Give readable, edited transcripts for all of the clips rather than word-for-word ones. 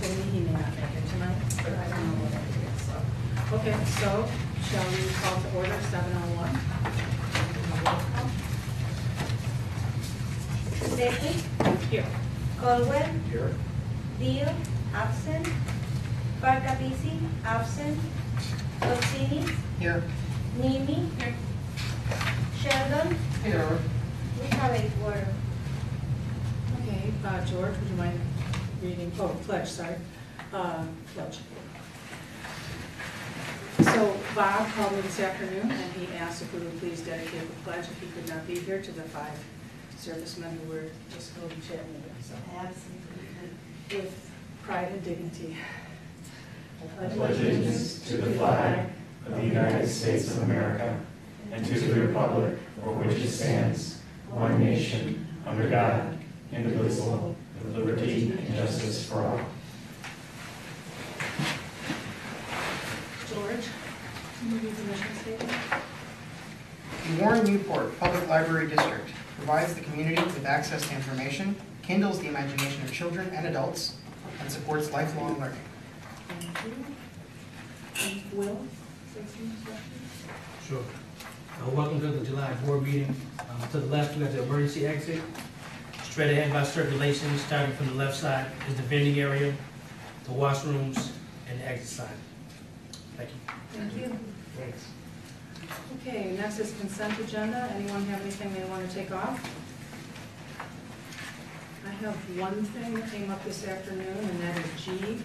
for me, he may not make it tonight, but I don't know what it is, so. Okay, so shall we call to order 7:01? Becky, Here. Caldwell, Here. Dio, absent. Barkabisi, absent. Orsini, Here. Nimi, Sheldon. Here. We have a quorum. Okay, George, would you mind reading, pledge, sorry. Pledge. So Bob called me this afternoon and he asked if we would please dedicate the pledge if he could not be here to the 5 servicemen who were just holding chatting with, so. Absolutely. With pride and dignity. I pledge allegiance to the flag of the United States of America and to the republic for which it stands, one nation, under God, indivisible, with liberty and justice for all. George, can you read the mission statement? The Warren-Newport Public Library District provides the community with access to information, kindles the imagination of children and adults, and supports lifelong learning. Thank you. And Will, say some instructions? Sure. Welcome to the July board meeting. To the left, we have the emergency exit. Straight ahead by circulation, starting from the left side, is the vending area, the washrooms, and the exit sign. Thank you. Thank you. Thanks. Okay, next is consent agenda. Anyone have anything they want to take off? I have one thing that came up this afternoon, and that is G,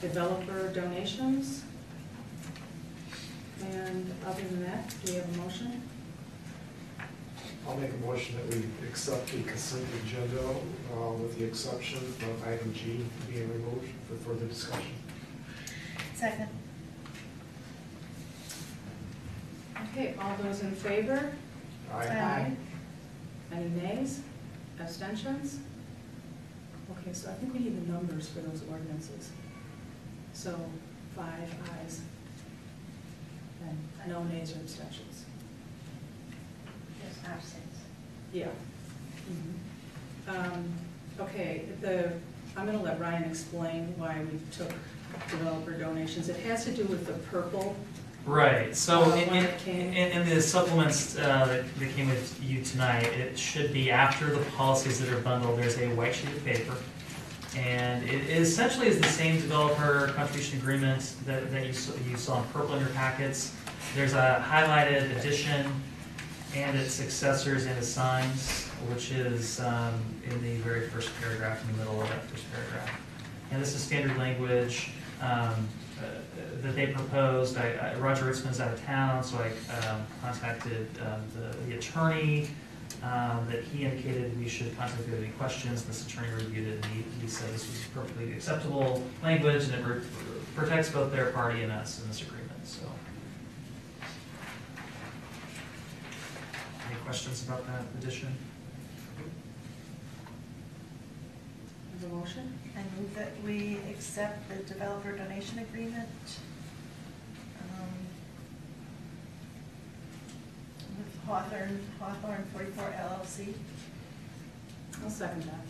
developer donations. And other than that, do we have a motion? I'll make a motion that we accept the consent agenda with the exception of item G being removed for further discussion. Second. Okay, all those in favor? Aye. Any nays? Abstentions? Okay, so I think we need the numbers for those ordinances. So 5 ayes and no nays or abstentions. There's absence. Yeah. Okay, I'm going to let Ryan explain why we took developer donations. It has to do with the purple. Right, so When it came. in the supplements that came with you tonight, it should be after the policies that are bundled, there's a white sheet of paper. And it essentially is the same developer contribution agreement that you saw in purple in your packets. There's a highlighted addition and its successors and assigns, which is in the very first paragraph, in the middle of that first paragraph. And this is standard language that they proposed. Roger Ritzman's out of town, so I contacted the attorney that he indicated we should contact if we had any questions. This attorney reviewed it, and he said this was perfectly acceptable language, and it protects both their party and us in this agreement. So, any questions about that addition? Have a motion? I move that we accept the developer donation agreement with Hawthorne 44 LLC. I'll second that.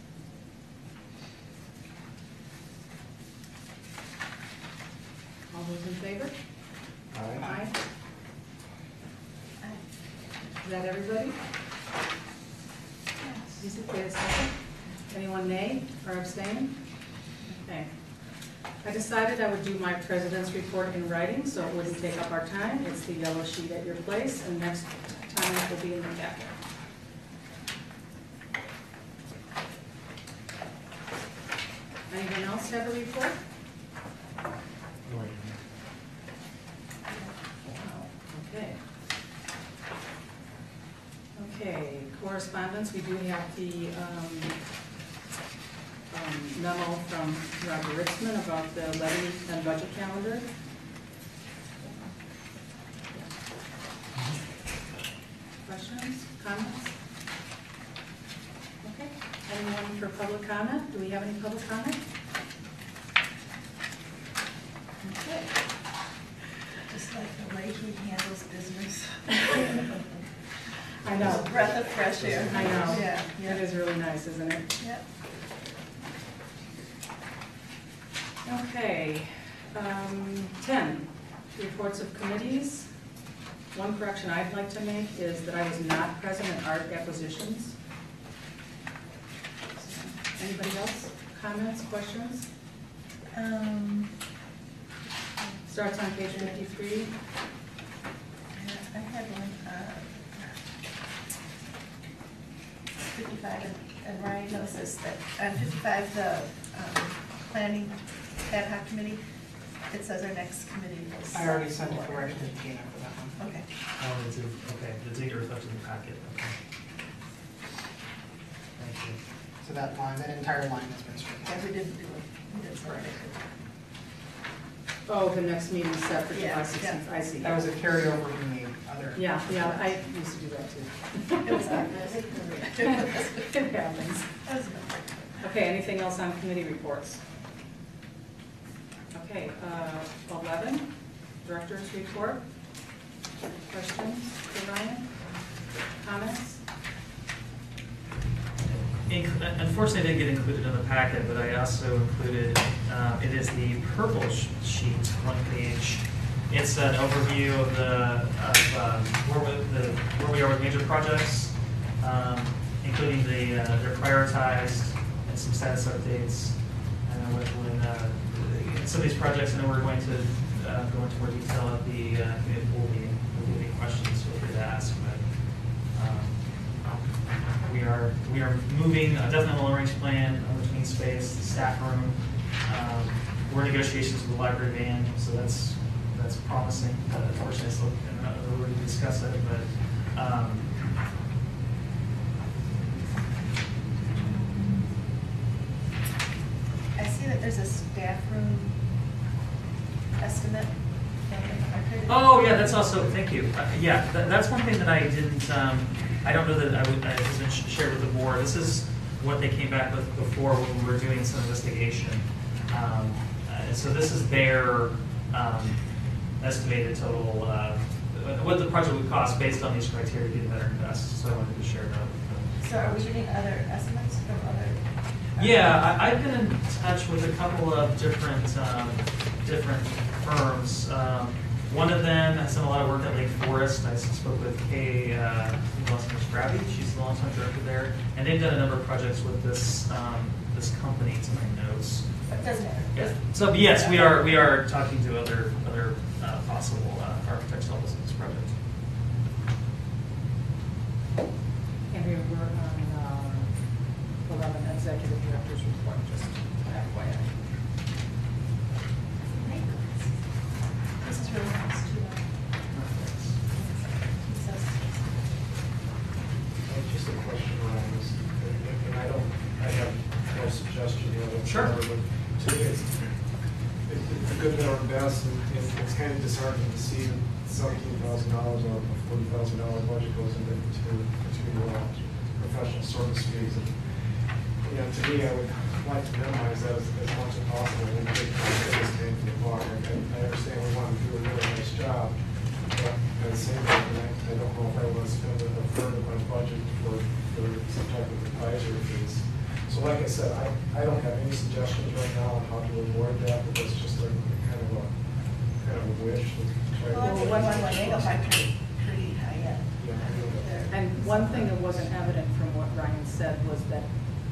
All those in favor? Aye. Is that everybody? Is it there a second? Anyone nay or abstain? Okay. I decided I would do my president's report in writing, so it wouldn't take up our time. It's the yellow sheet at your place, and next time it will be in the packet. Anyone else have a report? Okay. Okay, correspondence, we do have the memo from Roger Ritzman about the levy and budget calendar. Questions, comments? Okay, anyone for public comment? Do we have any public comment? Okay. Just like the way he handles business. I know. It's a breath of fresh air. I know. Yeah. It is really nice, isn't it? Yep. Okay, 10, reports of committees. One correction I'd like to make is that I was not present at art acquisitions. Anybody else? Comments, questions? Starts on page 53. I had one, 55, and Ryan knows this, that on 55, the planning ad hoc committee, it says our next committee was. I already sent a correction to Gina for that one. Okay. Okay, the date reflected in the packet, okay. Thank you. So that line, that entire line has been stricken. Yeah, we didn't do it. We didn't sort it. Oh, the next meeting is set for July Yeah, 16th, I see. That was a carryover from the other. Yeah, I used to do that too. It was on this. It happens. That was good. Okay, anything else on committee reports? Okay, 11, director's report. Questions for Ryan? Comments? Unfortunately, it didn't get included in the packet, but I also included, it is the purple sheet, one page. It's an overview of where we are with major projects, including they're prioritized and some status updates. Some of these projects, I know we're going to go into more detail at the committee pool meeting. If you have any questions, feel free to ask. We are moving, definitely a long-range plan between space, the staff room. We're in negotiations with the library band, so that's promising. Unfortunately, it's not really to discuss it, but I see that there's a staff room estimate. oh yeah, that's also, thank you. Yeah, that's one thing that I didn't. I don't know that I wasn't shared with the board. This is what they came back with before when we were doing some investigation. So this is their estimated total, what the project would cost based on these criteria to get better invest. So I wanted to share that with them. So are we getting other estimates from other? Yeah, I've been in touch with a couple of different firms. One of them has done a lot of work at Lake Forest. I spoke with Kay Scrappy. She's the long-time director there, and they've done a number of projects with this company. It's in my notes. It doesn't matter. Yeah. So yes, we are talking to other possible architects to help us with this project. Andrea, we're on 11, executive director's report, just FYI. This is really nice too. Just a question around this, and I have no suggestion, but Sure. To me, it's a good to invest, and it's kind of disheartening to see $17,000 or a $40,000 budget goes into professional service fees. And to me, I would like to minimize that as much as possible when we get this thing for the bar. I understand we want to do a really nice job, but at the same time, I don't know if I want to spend a third of my budget for some type of advisory fees. So like I said, I don't have any suggestions right now on how to avoid that, but that's just a kind of a wish. Well, that's one they go by pretty high end. Yeah. And one thing that wasn't evident from what Ryan said was that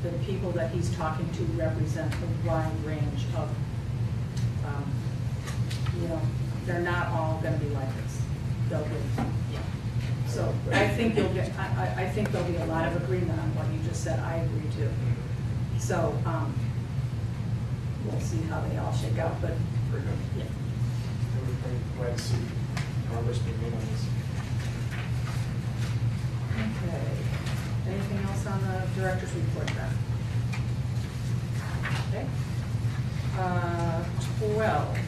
the people that he's talking to represent a wide range of, they're not all gonna be like this. They'll be, So I think you'll get, I think there'll be a lot of agreement on what you just said. I agree too. So, we'll see how they all shake out, but, Very good. yeah. I'm glad to see progress being made on this. Okay. Anything else on the director's report then? Okay. 12.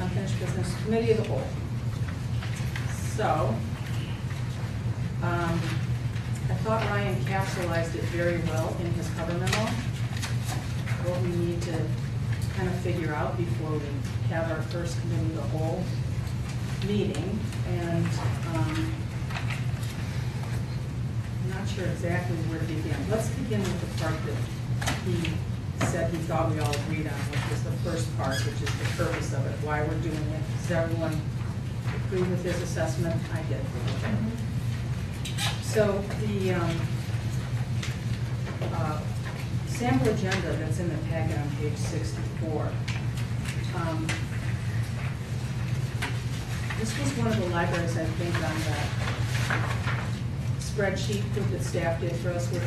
Unfinished business, committee of the whole. So, I thought Ryan capsulized it very well in his cover memo. What we need to kind of figure out before we have our first committee of the whole meeting. And I'm not sure exactly where to begin. Let's begin with the part that he said he thought we all agreed on, which was the first part, which is the purpose of it, why we're doing it. Does everyone agree with his assessment? I did. So the sample agenda that's in the packet on page 64, this was one of the libraries, I think, on that spreadsheet that staff did for us with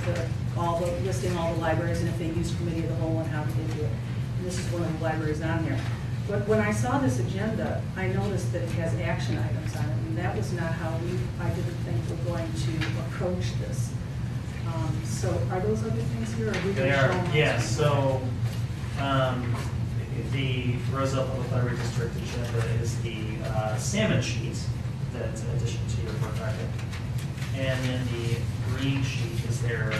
listing all the libraries and if they used committee of the whole and how they do it. And this is one of the libraries on there. But when I saw this agenda, I noticed that it has action items on it, and that was not how I didn't think we're going to approach this. So are those other things here, or are we They going to show are, them? yes, so, the Roselle Public Library District agenda is the salmon sheet that's in addition to your board packet. And then the green sheet is their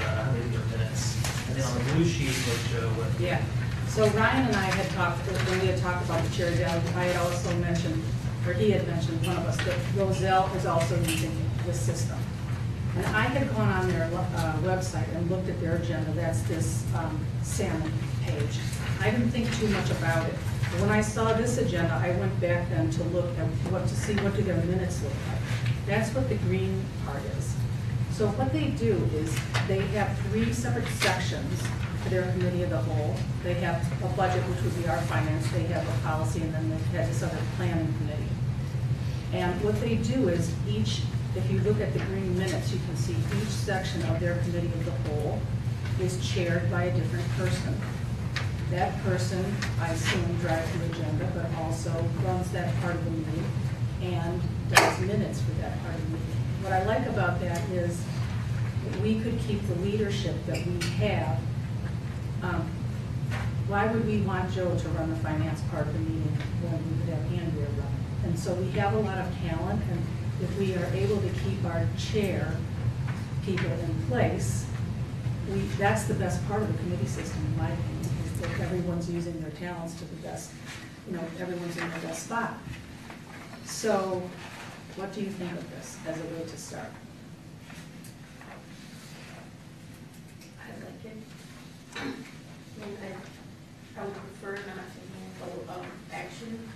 minutes. And then on the blue sheet was Joe with. Yeah, so Ryan and I had talked, when we had talked about the cherry valley, I had also mentioned, or he had mentioned, one of us, that Roselle is also using this system. And I had gone on their website and looked at their agenda, that's this salmon page. I didn't think too much about it. But when I saw this agenda, I went back then to look at to see what do their minutes look like. That's what the green part is. So what they do is they have 3 separate sections for their committee of the whole. They have a budget, which would be our finance, they have a policy, and then they have this other planning committee. And what they do is if you look at the green minutes, you can see each section of their committee of the whole is chaired by a different person. That person, I assume, drives the agenda, but also runs that part of the meeting and does minutes for that part of the meeting. What I like about that is that we could keep the leadership that we have. Why would we want Joe to run the finance part of the meeting when we could have Andrea run it? And so we have a lot of talent, and if we are able to keep our chair people in place, that's the best part of the committee system, in my opinion, is that everyone's using their talents to the best, everyone's in their best spot. So what do you think of this as a way to start? I like it. I would prefer not to handle action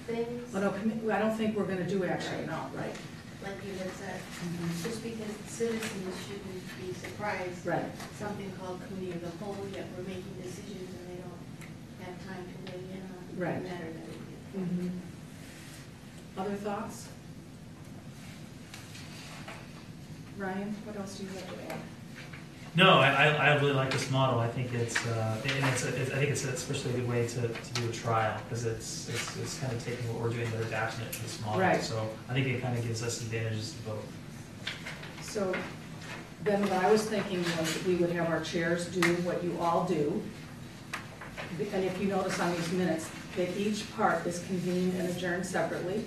things, Well, no, I don't think we're gonna do action now, right? like you had said, just because citizens shouldn't be surprised. Right. Something called committee of the whole, yet we're making decisions and they don't have time to weigh in on Right. the matter that we get. Other thoughts? Ryan, what else do you have to add? No, I really like this model. I think it's especially a good way to do a trial, because it's kind of taking what we're doing but adapting it to this model. Right. So I think it kind of gives us advantages to both. So then what I was thinking was that we would have our chairs do what you all do. And if you notice on these minutes, that each part is convened and adjourned separately.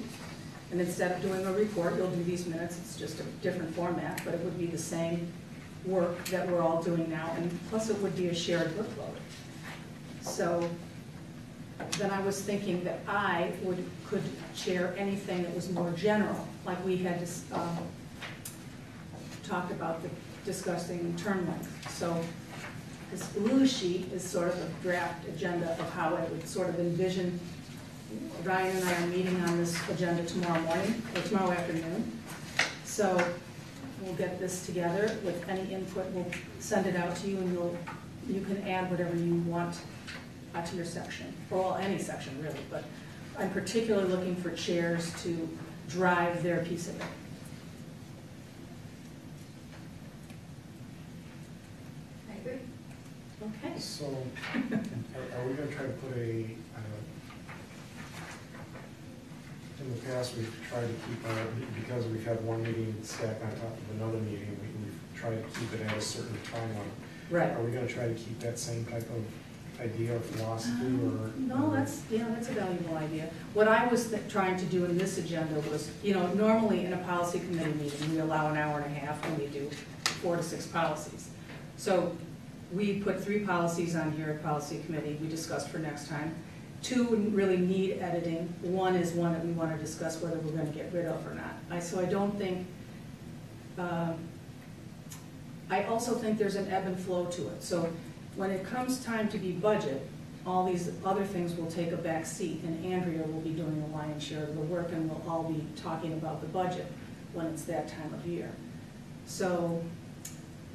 And instead of doing a report, you'll do these minutes. It's just a different format, but it would be the same work that we're all doing now, and plus it would be a shared workload. So then I was thinking that I could chair anything that was more general, like we had talked about discussing term length. So this blue sheet is sort of a draft agenda of how I would sort of envision. Ryan and I are meeting on this agenda tomorrow morning, or tomorrow afternoon. So we'll get this together with any input. We'll send it out to you, and you can add whatever you want to your section, or well, any section really. But I'm particularly looking for chairs to drive their piece of it. I agree. Okay. So, are we gonna try to put in the past, we've tried to keep because we've had one meeting stacked on top of another meeting, we've tried to keep it at a certain timeline. Right. Are we gonna try to keep that same type of idea or philosophy, or? No, that's a valuable idea. What I was trying to do in this agenda was, normally in a policy committee meeting, we allow an hour and a half, and we do 4 to 6 policies. So we put 3 policies on here at policy committee, we discussed for next time. 2 really need editing. 1 is one that we want to discuss whether we're going to get rid of or not. So I don't think, I also think there's an ebb and flow to it. So when it comes time to be budget, all these other things will take a back seat, and Andrea will be doing the lion's share of the work, and we'll all be talking about the budget when it's that time of year. So,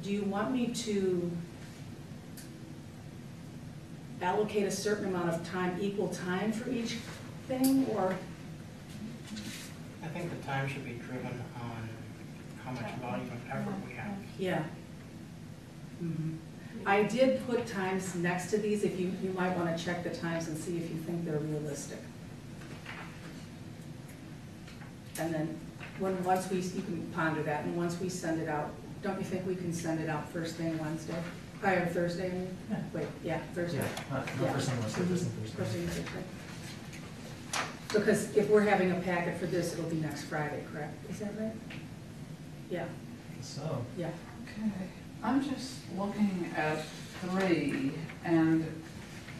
do you want me to allocate a certain amount of time, equal time for each thing, or? I think the time should be driven on how much volume of effort we have. Yeah. Mhm. I did put times next to these, if you might want to check the times and see if you think they're realistic. And then, once we, you can ponder that, and once we send it out, don't you think we can send it out first thing Wednesday? Or Thursday, I mean? Yeah. Wait, yeah, Thursday. Yeah, not Yeah. first thing Wednesday, first thing Thursday. First thing Thursday. Because if we're having a packet for this, it'll be next Friday, correct? Is that right? Yeah, So, yeah. Okay, I'm just looking at 3, and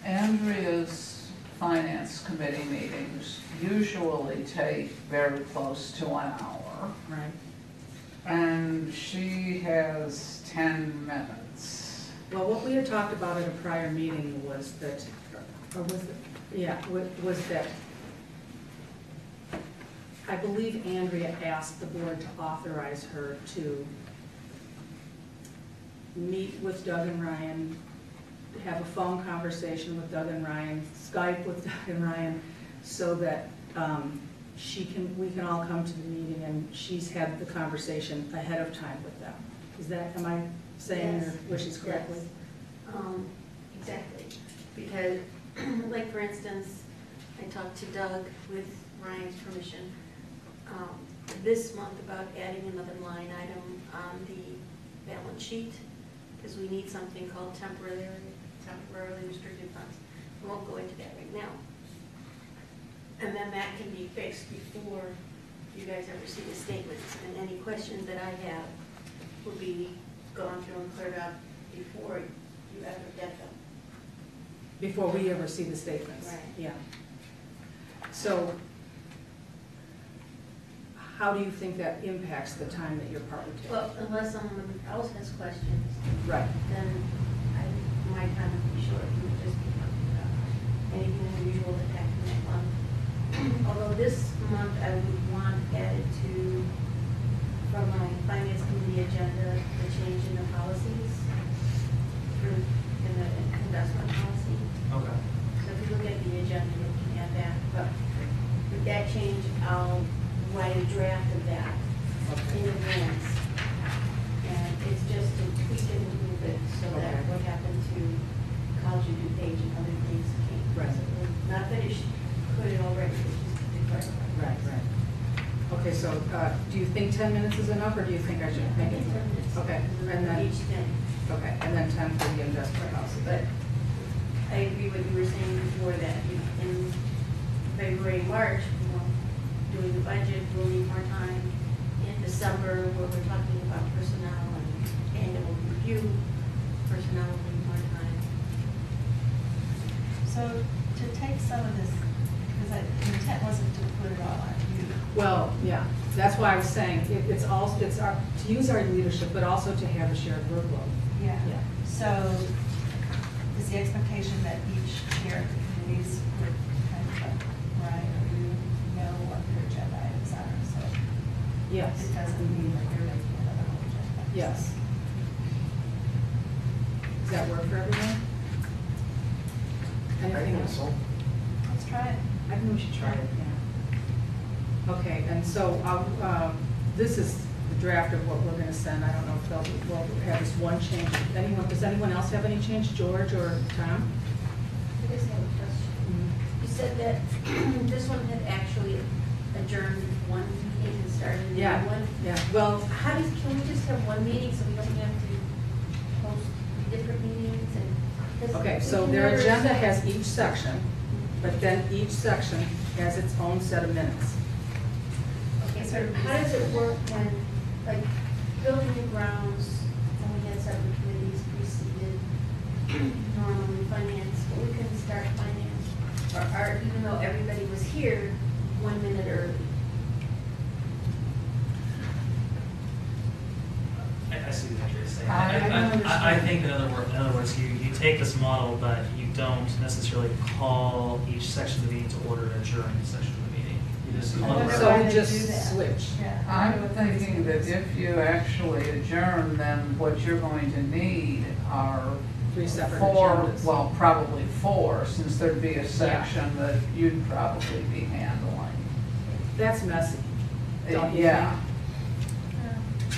Andrea's finance committee meetings usually take very close to an hour, Right. and she has 10 minutes. Well, what we had talked about at a prior meeting was that, or was it, yeah, was that I believe Andrea asked the board to authorize her to meet with Doug and Ryan, have a phone conversation with Doug and Ryan, Skype with Doug and Ryan, so that we can all come to the meeting and she's had the conversation ahead of time with them. Is that, am I saying your Yes. wishes correctly? Yes. Exactly, because, like, for instance, I talked to Doug with Ryan's permission this month about adding another line item on the balance sheet, because we need something called temporarily restricted funds. We won't go into that right now. And then that can be fixed before you guys ever see the statements, and any questions that I have will be gone through and cleared up before you ever get them. Before we ever see the statements? Right. Yeah. So, how do you think that impacts the time that your part would take? Well, unless someone else has questions, Right. then my time would be short. We would just be talking about anything unusual that happened that month. Although this month I would want added to, from my finance committee agenda, the change in the policies in the investment policy. okay. So if you look at the agenda, you can add that. But with that change, I'll write a draft of that in advance. And it's just to tweak it a little bit so that Okay. what happened to college and DuPage and other things came. Right. Not that it could have already, but just to be clarified. Right, right. Okay, so do you think 10 minutes is enough, or do you think I should make it? 10 minutes. Okay, and then, Each thing. okay, and then 10 for the investment house. But I agree with what you were saying before, that in February, March, doing the budget, we'll need more time. In December, where we're talking about personnel and annual review, personnel will need more time. So to take some of this, because the intent wasn't to put it all on you. Well, yeah, that's why I was saying, it's also, it's our, to use our leadership, but also to have a shared workload. Yeah. Yeah. So is the expectation that each chair of the committees would kind of, right, or you know what their agenda items are, so Yes. it doesn't mean that you're making another whole agenda. Yes. Does that work for everyone? I Anything think else? so. Let's try it. I think we should try it, yeah. Okay, and so this is the draft of what we're going to send. I don't know if we'll have this one change. Does anyone else have any change, George or Tom? I just have a question. You said that this one had actually adjourned one meeting and started a new Yeah, one. yeah. Well, Can we just have one meeting so we don't have to post different meetings and? 'cause okay, we so can their never- agenda has each section, but then each section has its own set of minutes. Okay, so how does it work when, like, building and grounds, when we had separate committees preceded, normally finance, but we couldn't start finance, or even though everybody was here 1 minute early? I see what you're saying. I I don't understand. I think in other words, you take this model, but you don't necessarily call each section of the meeting to order and adjourn each section of the meeting. You just call it. So Why we they just do that? switch. Yeah. I'm thinking that if you actually adjourn, then what you're going to need are 3 separate four, agendas. well, probably four, since there'd be a section that you'd probably be handling. That's messy. Don't you Yeah.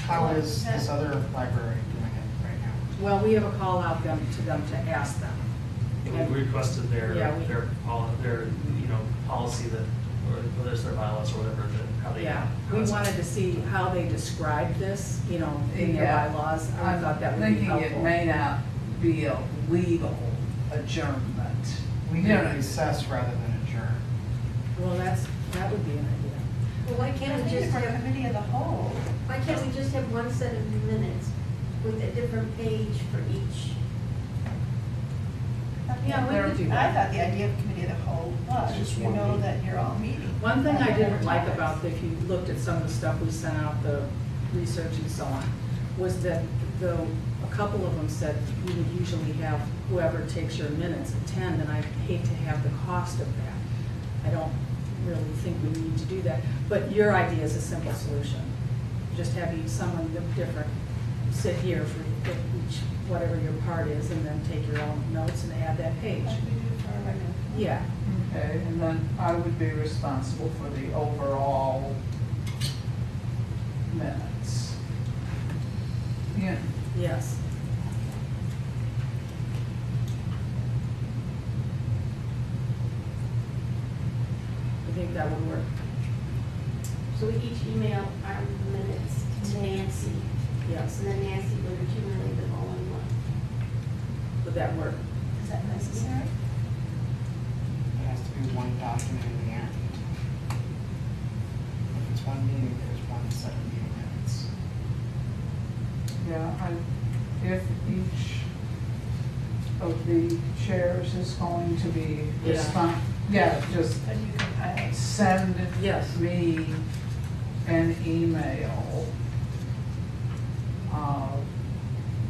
How is this other library doing it right now? Well, we have a call out to them to ask them. We requested their, Yeah, their, policy that, or whether it's their bylaws or whatever, that how they. Yeah, we wanted to see how they describe this, in their Yeah. bylaws. I I'm thought that would be thinking it helpful. may not be a legal adjournment. We Yeah. can recess rather than adjourn. Well, that would be an idea. Well, why I can't we think just for have, committee of the whole, why can't we just have one set of minutes with a different page for each? Yeah, we could do I that. thought the idea of committee of the whole was, Just you one know meeting. that you're all meeting. One thing I didn't like Times. about, if you looked at some of the stuff we sent out, the research and so on, was that though a couple of them said we would usually have whoever takes your minutes attend, and I hate to have the cost of that. I don't really think we need to do that. But your idea is a simple solution. Just have someone different sit here for each, whatever your part is, and then take your own notes and add that page. Like we do for a regular. Yeah, Okay, and then I would be responsible for the overall minutes. Yeah, yes. I think that would work. So we each email our minutes to Nancy, Yes. and then Nancy would accumulate them all in one. Would that work? Is that necessary? It has to be one document in the end. If it's one meeting, there's one set of meeting minutes. yeah, if each of the chairs is going to be just But you compile it. send Yes. me an email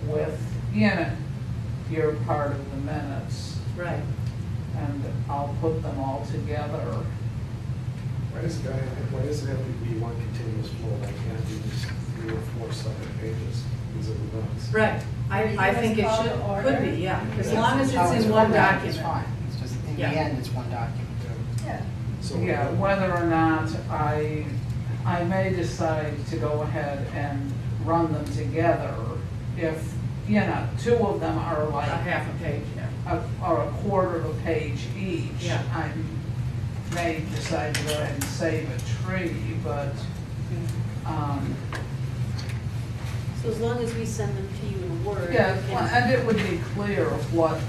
with, your part of the minutes, Right. and I'll put them all together. Why does it have to be one continuous flow? Why can't you just 3 or 4 separate pages? These are the notes. Right. I think it Call should, to order. could be, yeah, as That's long as how it's in one formatted, It's document. fine, it's just, in the Yeah. end, it's one document. Yeah. So Yeah, whether or not I may decide to go ahead and run them together if, 2 of them are A like half a page, yeah. or a quarter of a page each. Yeah. I may decide to go ahead and save a tree, but, So as long as we send them to you in Word. yeah, you can- well, and it would be clear of what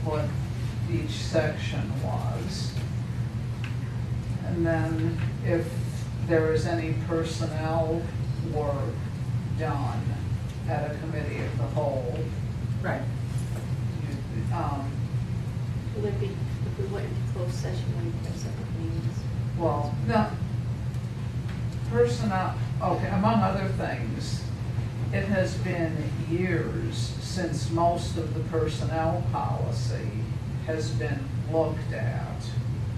what each section was. And then if there is any personnel work done at a committee of the whole, Right. Will it be, if we went into closed session, when we have separate meetings? well, no, personnel, okay, among other things, it has been years since most of the personnel policy has been looked at,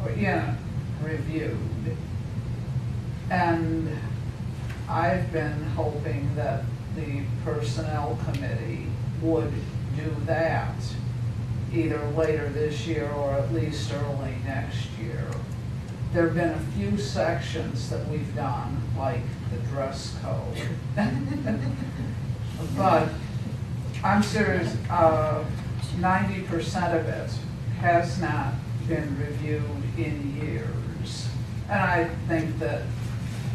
or, reviewed. And I've been hoping that the personnel committee would do that either later this year or at least early next year. There've been a few sections that we've done, like the dress code. But I'm serious, 90% of it has not been reviewed in years. And I think that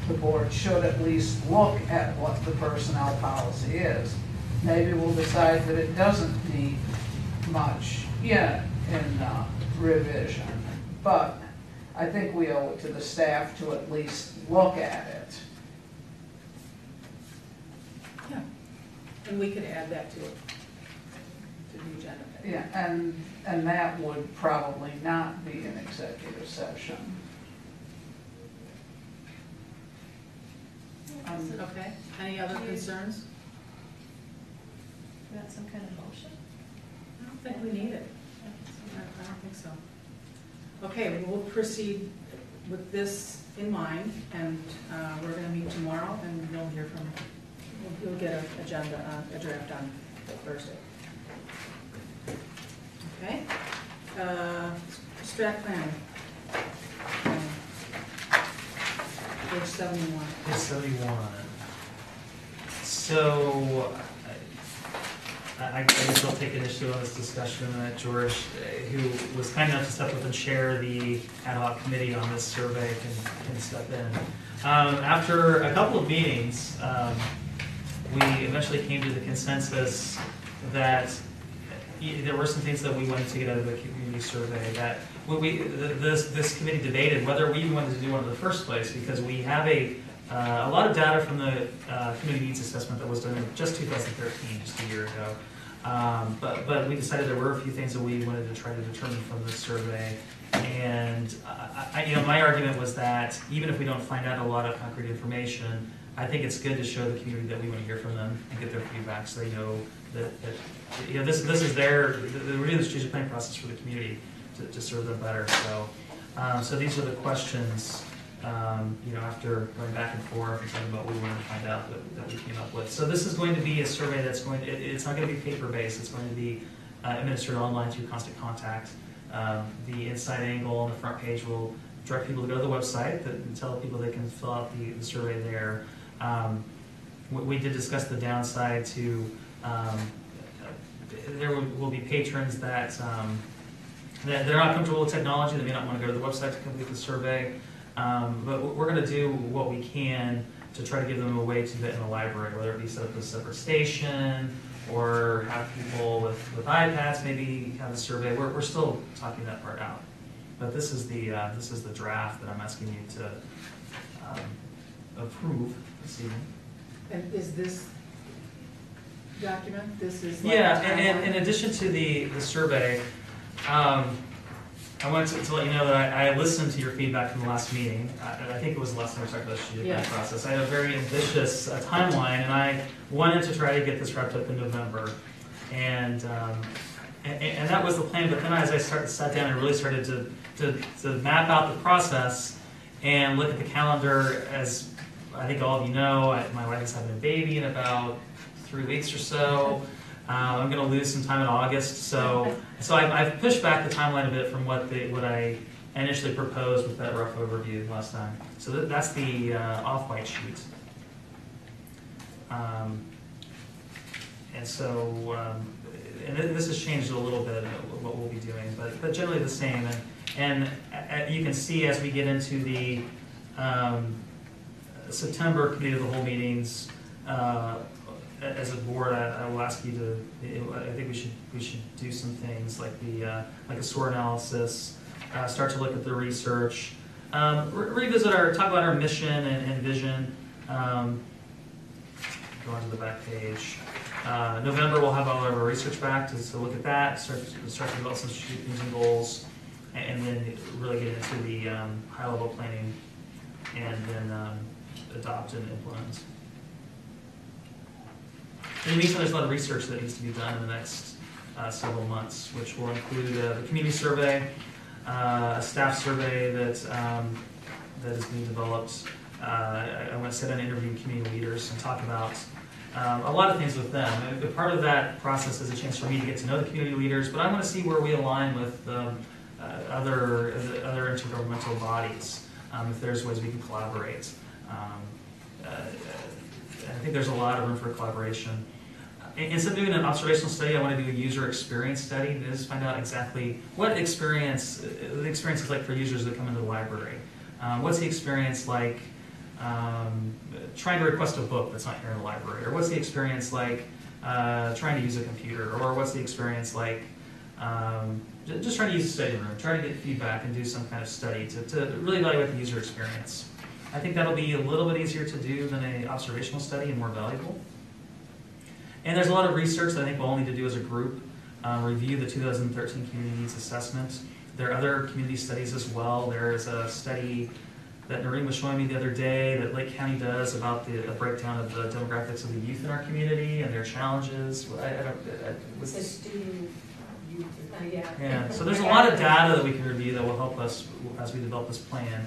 the board should at least look at what the personnel policy is. Maybe we'll decide that it doesn't need much in revision. But I think we owe it to the staff to at least look at it. Yeah. And we could add that to it, to the agenda. Yeah, and that would probably not be an executive session. Okay, any other concerns? about some kind of motion? I don't think we need it. I don't think so. Okay, we'll proceed with this in mind, and we're going to meet tomorrow, and you'll hear from, you'll get a draft on Thursday. Okay? Strat plan. Page 71. Page 71. So, I guess I'll take initiative on this discussion. George, who was kind enough to step up and chair the ad hoc committee on this survey, can step in. After a couple of meetings, we eventually came to the consensus that there were some things that we wanted to get out of the community survey that this committee debated whether we even wanted to do one in the first place, because we have a lot of data from the community needs assessment that was done in just 2013, just a year ago. But we decided there were a few things that we wanted to try to determine from this survey. And my argument was that even if we don't find out a lot of concrete information, I think it's good to show the community that we want to hear from them and get their feedback, so they know that this is their really the strategic planning process for the community to serve them better. So these are the questions. After going back and forth and talking about what we wanted to find out that we came up with. So this is going to be a survey that's it's not going to be paper-based. It's going to be administered online through Constant Contact. The inside angle on the front page will direct people to go to the website and tell people they can fill out the survey there. We did discuss the downside to there will be patrons that they're not comfortable with technology. They may not want to go to the website to complete the survey. But we're going to do what we can to try to give them a way to get in the library, whether it be set up a separate station or have people with iPads maybe have the survey. We're still talking that part out. But this is the draft that I'm asking you to approve this evening. And is this document, this is? Yeah, and in addition to the survey, I wanted to let you know that I listened to your feedback from the last meeting. I think it was the last time we talked about the strategic planning process. I had a very ambitious timeline, and I wanted to try to get this wrapped up in November. And that was the plan, but then as I sat down and really started to map out the process and look at the calendar, as I think all of you know, my wife is having a baby in about 3 weeks or so. I'm going to lose some time in August, so I've pushed back the timeline a bit from what I initially proposed with that rough overview last time. So that's the off-white sheet. And this has changed a little bit what we'll be doing, but generally the same. And you can see as we get into the September committee of the whole meetings. As a board, I will ask you to. I think we should do some things like like a SWOT analysis, start to look at the research, revisit talk about our mission and vision. Go on to the back page. November we'll have all of our research back to look at that, start to develop some strategic and goals, and then really get into the high level planning, and then adopt and implement. In the meantime, there's a lot of research that needs to be done in the next several months, which will include the community survey, a staff survey that is being developed. I want to sit down and interview community leaders and talk about a lot of things with them. And part of that process is a chance for me to get to know the community leaders, but I want to see where we align with other intergovernmental bodies, if there's ways we can collaborate. I think there's a lot of room for collaboration. Instead of doing an observational study, I want to do a user experience study to just find out exactly what the experience is like for users that come into the library. What's the experience like trying to request a book that's not here in the library? Or what's the experience like trying to use a computer? Or what's the experience like just trying to use a study room, try to get feedback and do some kind of study to really evaluate the user experience. I think that'll be a little bit easier to do than an observational study and more valuable. And there's a lot of research that I think we'll all need to do as a group. Review the 2013 Community Needs Assessment. There are other community studies as well. There is a study that Noreen was showing me the other day that Lake County does about the breakdown of the demographics of the youth in our community and their challenges. It's a student youth. Yeah, so there's a lot of data that we can review that will help us as we develop this plan.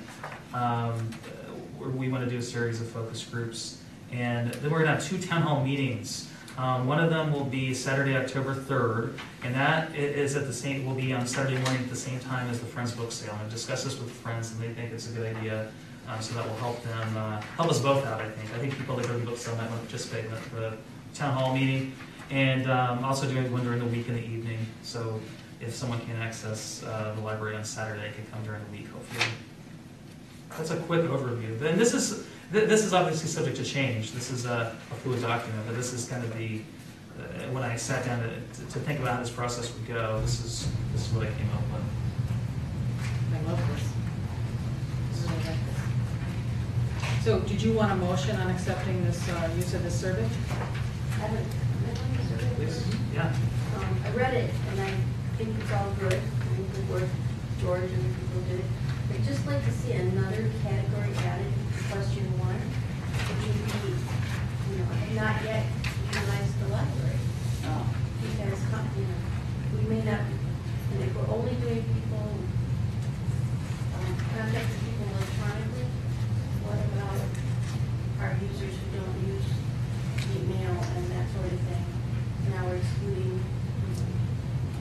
We want to do a series of focus groups, and then we're going to have 2 town hall meetings. One of them will be Saturday, October 3rd, and that is at the same, will be on Saturday morning at the same time as the Friends book sale. I'm going to discuss this with friends, and they think it's a good idea, so that will help them, help us both out, I think. I think people that go to the book sale might want to participate in the town hall meeting, and also doing one during the week in the evening. So if someone can access the library on Saturday, they can come during the week, hopefully. That's a quick overview. Then this is obviously subject to change. This is a fluid document, but this is kind of the, when I sat down to think about how this process would go, this is what I came up with. I love this. This is what I like. So did you want a motion on accepting this use of this survey? Yeah. I read it, and I think it's all good. I think the work George and the people did. I'd just like to see another category added to question 1, which would be, not yet utilized the library. Because, we may not, and if we're only doing people, contacting people electronically, what about our users who don't use email and that sort of thing? Now we're excluding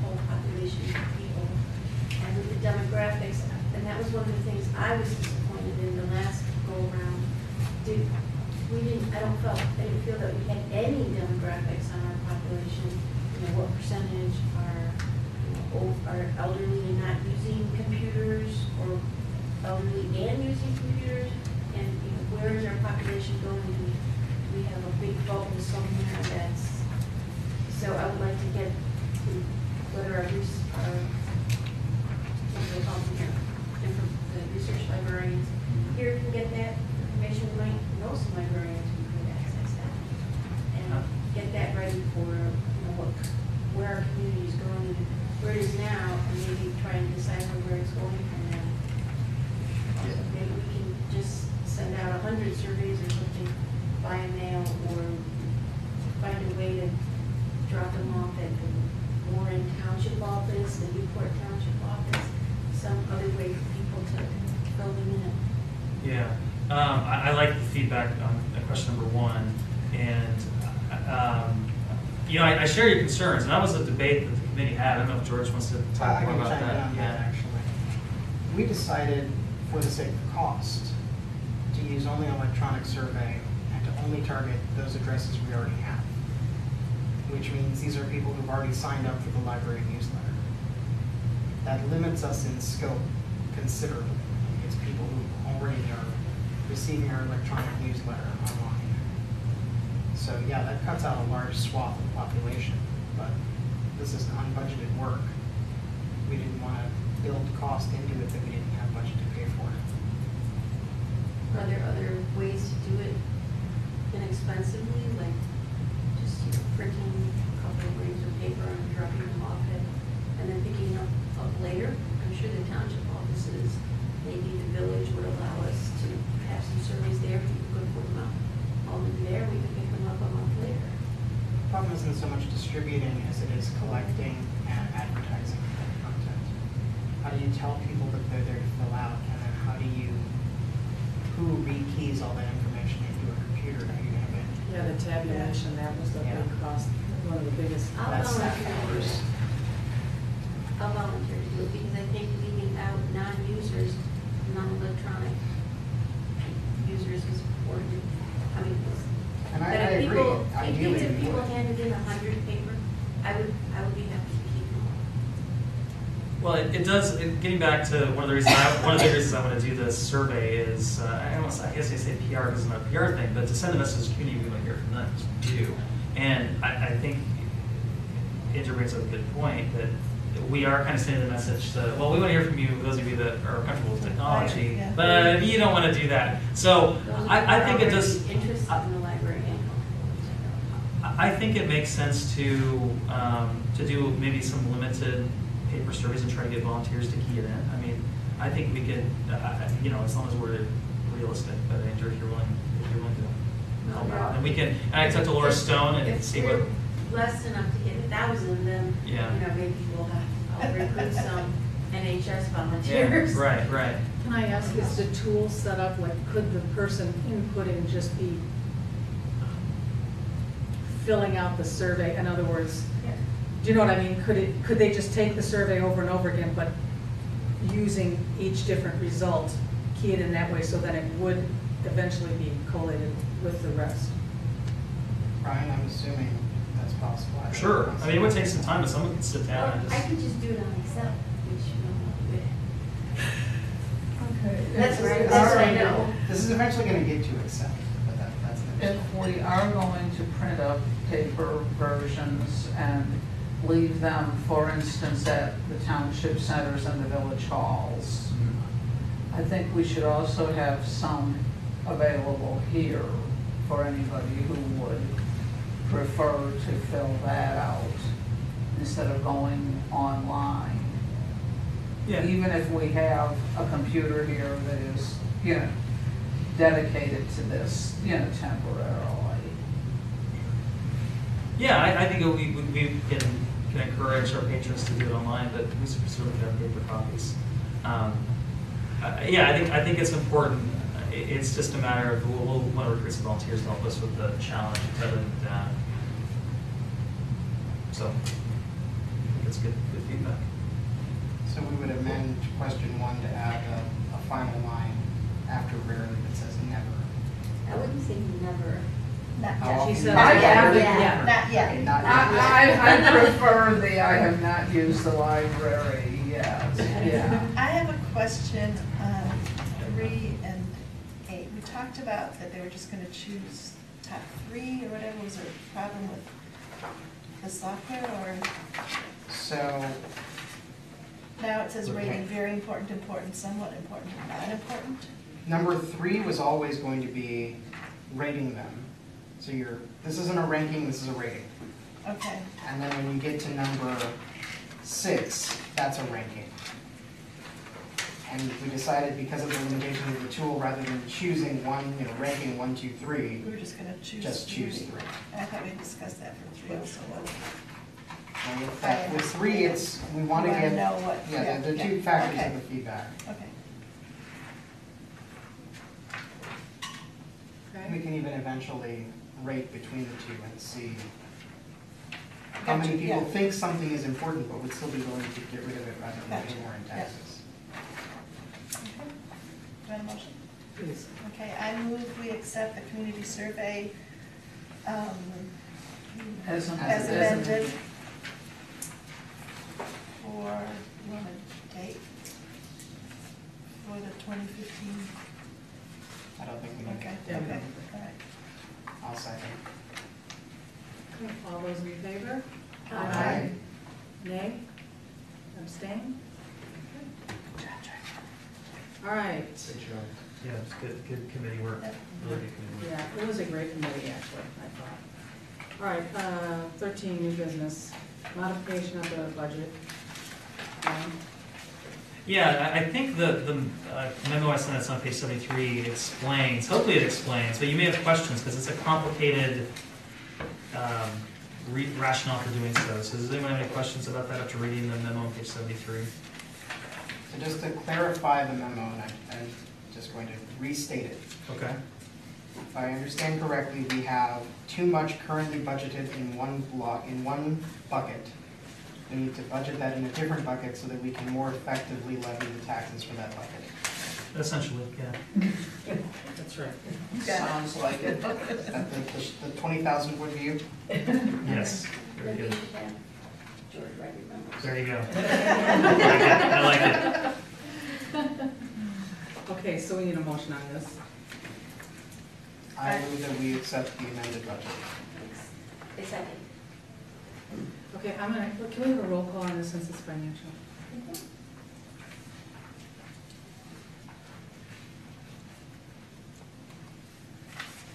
whole population of people. And with the demographics, and that was one of the things I was disappointed in the last go-around. I didn't feel that we had any demographics on our population. What percentage are elderly and not using computers, or elderly and using computers? And where is our population going? Do we have a big bubble somewhere that's, so I would like to get whether our the research librarians here can get that information. We might know some librarians who could access that and get that ready for where our community is going, where it is now, and maybe try and decipher where it's going from now. So maybe we can just send out 100 surveys or something via mail, or find a way to drop them off at the Warren Township office, the Newport Township office, some other way for people to fill them in. Yeah, I like the feedback on question number 1, and I share your concerns, and that was a debate that the committee had. I don't know if George wants to talk more about that. Actually, we decided, for the sake of cost, to use only an electronic survey and to only target those addresses we already have, which means these are people who've already signed up for the library newsletter. That limits us in scope considerably. It's people who already are receiving our electronic newsletter online. So yeah, that cuts out a large swath of the population, but this is unbudgeted work. We didn't want to build cost into it that we didn't have budget to pay for. Are there other ways to do it inexpensively, like just printing a couple of reams of paper and dropping them off it, and then picking up later? I'm sure the township offices, maybe the village would allow us to have some surveys there. People could put them up all in there. We could pick them up a month later. The problem isn't so much distributing as it is collecting and advertising that content. How do you tell people that they're there to fill out, and then who rekeys all that information into a computer? How are you going to manage? Yeah, the tabulation, that was the big cost, one of the biggest. That's hours. I'll volunteer to do it, because I think leaving out non-users, non-electronic users is important. I mean, And but I if agree. people, Ideally, if we people would. handed in 100 paper, I would be happy to keep them. Well, it does. Getting back to one of the reasons I want to do this survey is I guess I say PR because it's not a PR thing, but to send a message to the community, we want to hear from them, because we do. And I think Andrew brings up a good point that we are kind of sending the message to, well, we want to hear from you, those of you that are comfortable with technology, Yeah. but you don't want to do that. So Those I think it are does. already interested in the library and I think it makes sense to do maybe some limited paper surveys and try to get volunteers to key it in. I mean, I think we could, as long as we're realistic, but Andrew, if you're willing to help Well, out. And we can, and I talked to Laura Stone and If see what, we're less enough to hit 1,000, then, Yeah. maybe I'll recruit some NHS yeah, volunteers. right. Can I ask, is the tool set up, like, could the person inputting just be filling out the survey? In other words, Yeah. do you know what I mean? Could they just take the survey over and over again, but using each different result, key it in that way so that it would eventually be collated with the rest? Brian, I'm assuming that's possible. I don't Sure, know. I mean, it would take some time, but someone could sit down and I just, could just do it on Excel, which Okay. That's if we right, that's are- what I know. This is eventually gonna get to Excel, but that's the next If we are going to print up paper versions and leave them, for instance, at the township centers and the village halls, I think we should also have some available here for anybody who would prefer to fill that out instead of going online. yeah. Even if we have a computer here that is, dedicated to this, temporarily. Yeah, I think we can encourage our patrons to do it online, but we certainly can have paper copies. Yeah, I think it's important. It's just a matter of, we'll want to recruit some volunteers to help us with the challenge rather than that. So, I think it's good feedback. So we would amend question 1 to add a final line after rarely that says never. I wouldn't say never. Not Oh, yet. She said, Not yet. yeah. Not yet. Okay, not yet. I prefer I have not used the library yet, yeah. I have a question on 3 and 8. We talked about that they were just gonna choose top 3 or whatever. Was there a problem with the software, or So, now it says Okay. rating, very important, important, somewhat important, not important? number 3 was always going to be rating them. So this isn't a ranking, this is a rating. Okay, And then when you get to number 6, that's a ranking. And we decided, because of the limitations of the tool, rather than choosing one, ranking 1, 2, 3, we were just gonna choose just choose 3. I thought we discussed that for 3 also. And with 3, we want to You wanna get, know what- yeah, the yeah, two factors okay. of the feedback. Okay. We Okay. can even eventually rate between the two and see how many Gotcha, people yeah. think something is important, but would still be willing to get rid of it rather than pay Gotcha, more in yeah. taxes. Okay. Do I have a motion? Please. Okay, I move we accept the community survey As as amended. amended for, you want a date? For the 2015, I don't think we need okay, to. okay, all right. I'll second. Okay, all those in favor? Aye. Nay? Abstain? All right. Good job. Yeah, it's good committee work, really good committee work. Yeah, it was a great committee, actually, I thought. All right, 13, new business, modification of the budget. Yeah, I think the memo I sent that's on page 73 explains, hopefully it explains, but you may have questions because it's a complicated rationale for doing so. So does anyone have any questions about that after reading the memo on page 73? So just to clarify the memo, and I'm just going to restate it. Okay. If I understand correctly, we have too much currently budgeted in one bucket. We need to budget that in a different bucket so that we can more effectively levy the taxes for that bucket. Essentially, yeah. That's right. Sounds like it. Is that the 20,000-foot view? Yes. Very Maybe you good. should have George write your memos. There you go. I like it. Okay, so we need a motion on this. I move that we accept the amended budget. Thanks. A second. Okay, can we have a roll call on this since it's financial?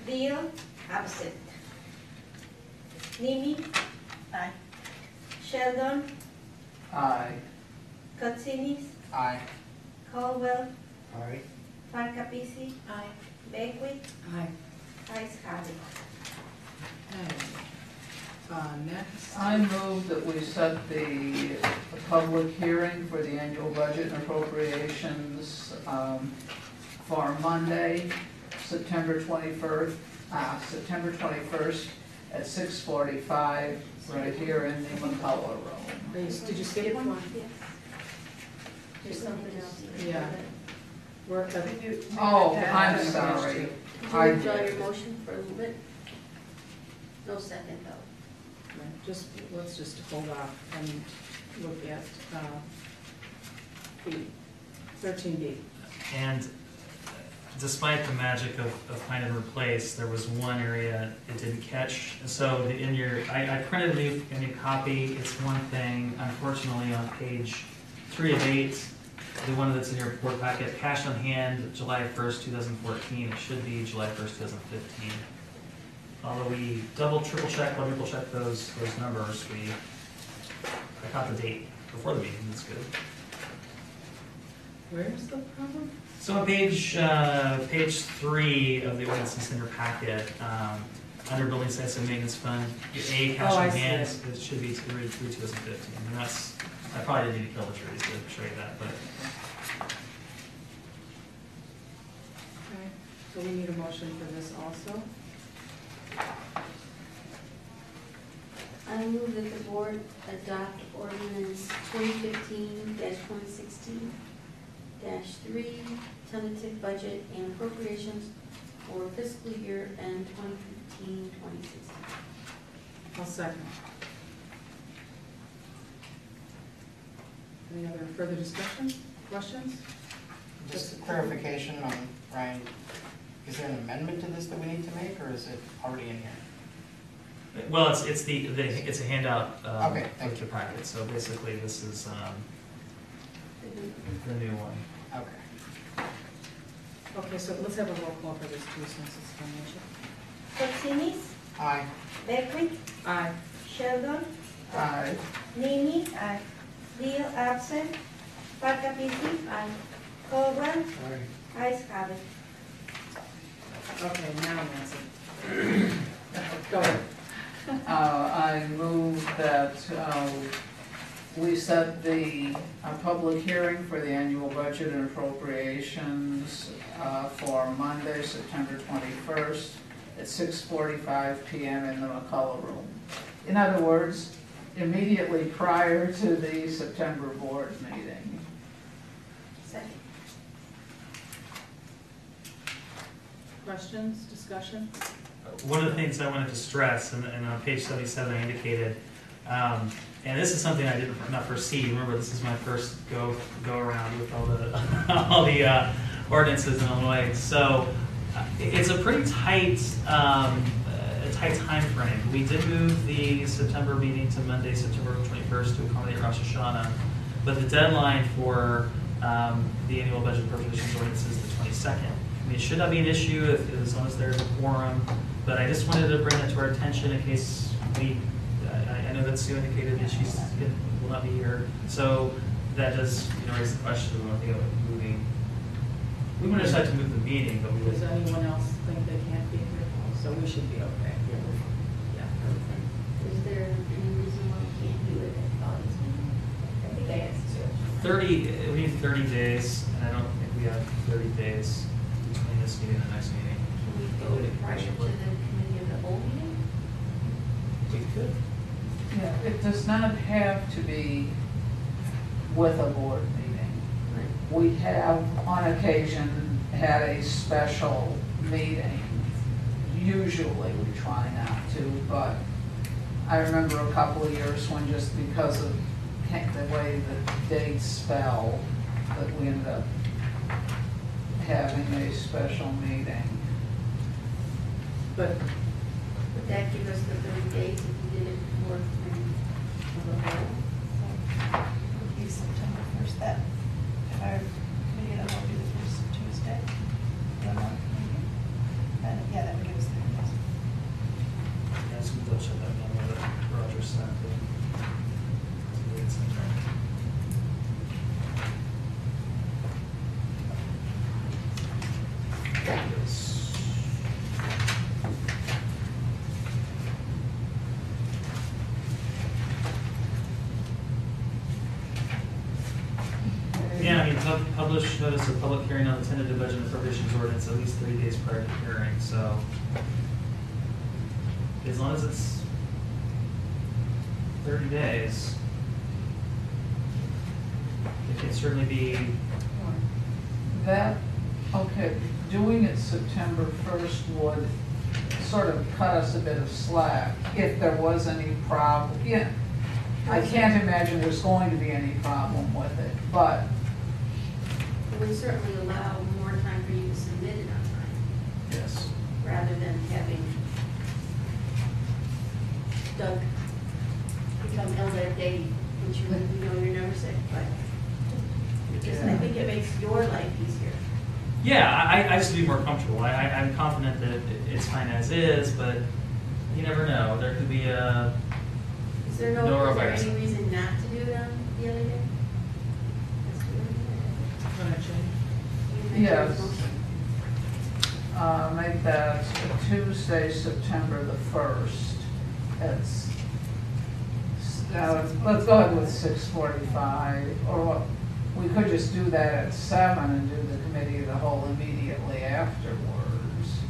Deal, absent. Nimi, Aye. Sheldon, Aye. Katsinis, Aye. Caldwell, Aye. Parkapisi, Aye. Beckwith, Aye. Ice Harvey. Okay. Next. I move that we set the public hearing for the annual budget and appropriations for Monday, September 21st, at 6:45, right here in the McCullough Room. Did you skip one? Yes. There's something else. Yeah. We're at Oh, I'm sorry. Did I you withdraw did. your motion for a little bit? No second though. just, let's just hold off and look at B, 13B. And despite the magic of find and replace, there was one area it didn't catch. So in your, I printed a new copy. It's one thing, unfortunately, on page 3 of 8, the one that's in your report packet, cash on hand, July 1st, 2014. It should be July 1st, 2015. Although we double, triple check, quadruple check those numbers, I caught the date before the meeting. That's good. Where's the problem? So on page 3 of the ordinance in your packet, under building sites and maintenance fund, A, cash Oh, I on see hand, it. it should be through 2015. And that's, I probably didn't need to kill the trees to show you that, but Okay, so we need a motion for this also. I move that the board adopt ordinance 2015-2016-3, tentative budget and appropriations for fiscal year end 2015-2016. I'll second. Any other further discussion, questions? Just a clarification on, Ryan, is there an amendment to this that we need to make, or is it already in here? well, it's a handout Okay, thank with the packet. So basically, this is the new one. Okay. Okay, so let's have a roll call for this too, since it's financial. Coxinis, Aye. Beckwith, Aye. Sheldon, Aye. Nini, Deal absent, Parkapisi, Coburn, Ice Harvey. Okay, now Nancy. Go ahead. I move that we set the public hearing for the annual budget and appropriations for Monday, September 21st at 6:45 PM in the McCullough Room. In other words, immediately prior to the September board meeting. Second. Questions, discussion? One of the things I wanted to stress, and on page 77 I indicated, and this is something I did not foresee. Remember, this is my first go around with all the all the ordinances in Illinois. So it's a pretty tight time frame. We did move the September meeting to Monday, September 21st, to accommodate Rosh Hashanah, but the deadline for the annual budget appropriations ordinance is the 22nd. I mean, it should not be an issue as long as there's a quorum, but I just wanted to bring that to our attention in case I know that Sue indicated that she will not be here, so that does raise the question of think about moving. We wouldn't decide to move the meeting, but we would. Does anyone else think they can't be here? So we should be okay. Yeah. Is there any reason why we can't do it at August meeting? I think I asked you. 30, we need 30 days, and I don't think we have 30 days between this meeting and the next meeting. Can we go prior to the committee of the whole meeting? We could. Yeah, it does not have to be with a board meeting. We have, on occasion, had a special meeting. Usually, we try not to, but I remember a couple of years when just because of the way the dates fell, that we ended up having a special meeting. But Would that give us the 30 days if we did it before the committee of the whole? Would be September 1st, that, if our committee of the whole be the first Tuesday, then yeah, that would give us 30 days. Yeah, so we'll shut that down with Roger sent. publish notice of public hearing on the tentative budget and appropriations ordinance at least 3 days prior to hearing, so as long as it's 30 days, it can certainly be, That, okay, doing it September 1st would sort of cut us a bit of slack if there was any problem. Yeah, I can't imagine there's going to be any problem with it, but, It would certainly allow more time for you to submit it on time, yes. rather than having Doug become ill that day, which you know you're never sick, but I think it makes your life easier. Yeah, I just to be more comfortable. I'm confident that it's fine as is, but you never know. There could be a, Is there Norovirus. any reason not to do it on the other day? Let's do it. Wanna change? You make your Yes. motion. make that Tuesday, September the 1st. It's, let's go ahead with 6:45, or what, we could just do that at 7 and do the committee of the whole immediately afterwards.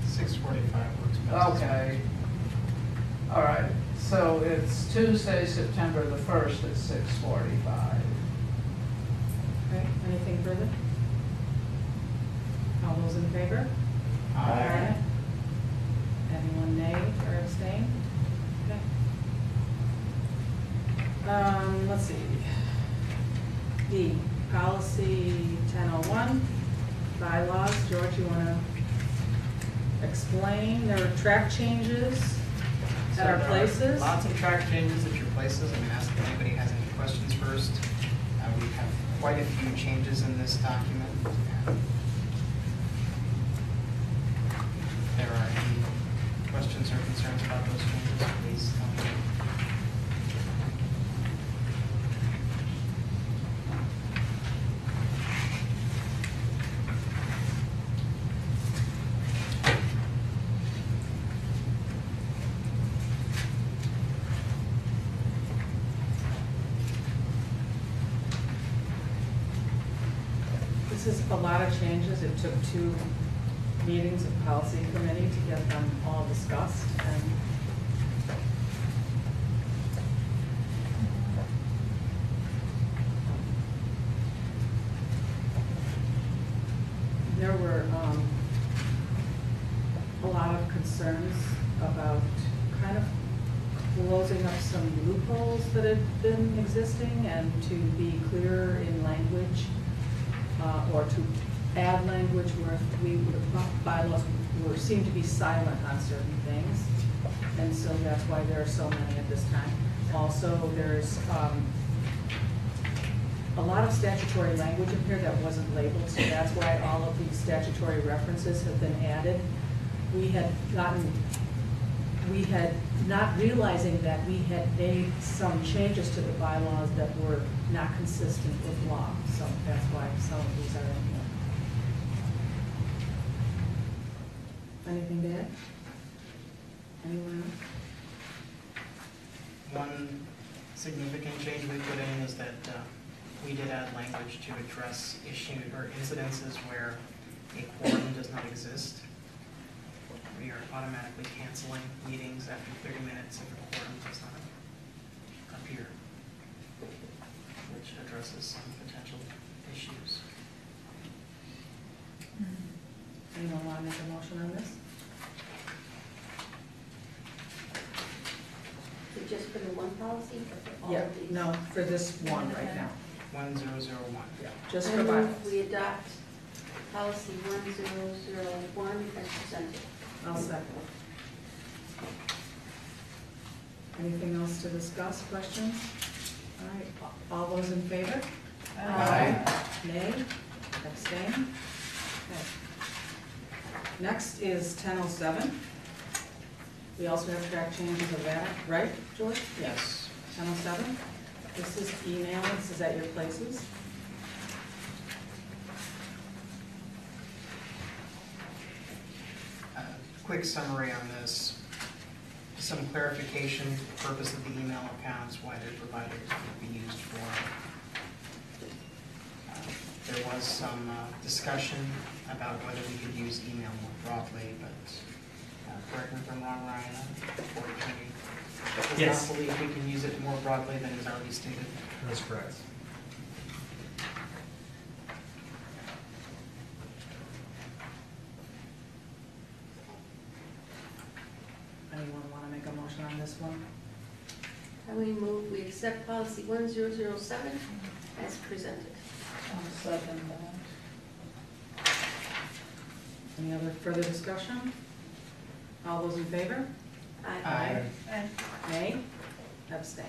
6:45 works best. Okay. All right, so it's Tuesday, September the 1st at 6:45. Okay, anything further? All those in favor? Aye. Anyone nay or abstain? Okay. Let's see. D, policy 1001, bylaws. George, you want to explain? There were track changes So at our there are places. Lots of track changes at your places. I'm going to ask if anybody has any questions first. We have quite a few changes in this document. If there are any questions or concerns about those changes, please tell me. This is a lot of changes. It took 2 meetings of policy committee to get them all discussed, and there were a lot of concerns about kind of closing up some loopholes that had been existing, and to be clearer in language, or to add language where bylaws seem to be silent on certain things. And so that's why there are so many at this time. Also, there's a lot of statutory language in here that wasn't labeled, so that's why all of these statutory references have been added. We had not realizing that we had made some changes to the bylaws that were not consistent with law, so that's why some of these are in here. Anything to add? Anyone else? One significant change we put in is that we did add language to address issue or incidences where a quorum does not exist. We are automatically canceling meetings after 30 minutes if a quorum does not appear, which addresses some potential issues. Anyone want to make a motion on this? Is it just for the one policy or for all Yeah, of these? no, for this one right now. 1001. Just I for bylaws. move we adopt policy 1001 as presented. I'll second. Anything else to discuss, questions? All right, all those in favor? Aye. Nay? Abstain? Okay. Next is 1007. We also have track changes of that, right, George? Yes. 1007. This is email, this is at your places. Quick summary on this. Some clarification, purpose of the email accounts, why they're provided, what be used for. there was some discussion about whether we could use email more broadly, but correct me if I'm wrong, Ryan, unfortunately, does Yes. not believe we can use it more broadly than is already stated. That's correct. Anyone want to make a motion on this one? We move, we accept policy 1007 as presented. I'll second that. Any other further discussion? All those in favor? Aye. Aye. Nay? Abstain.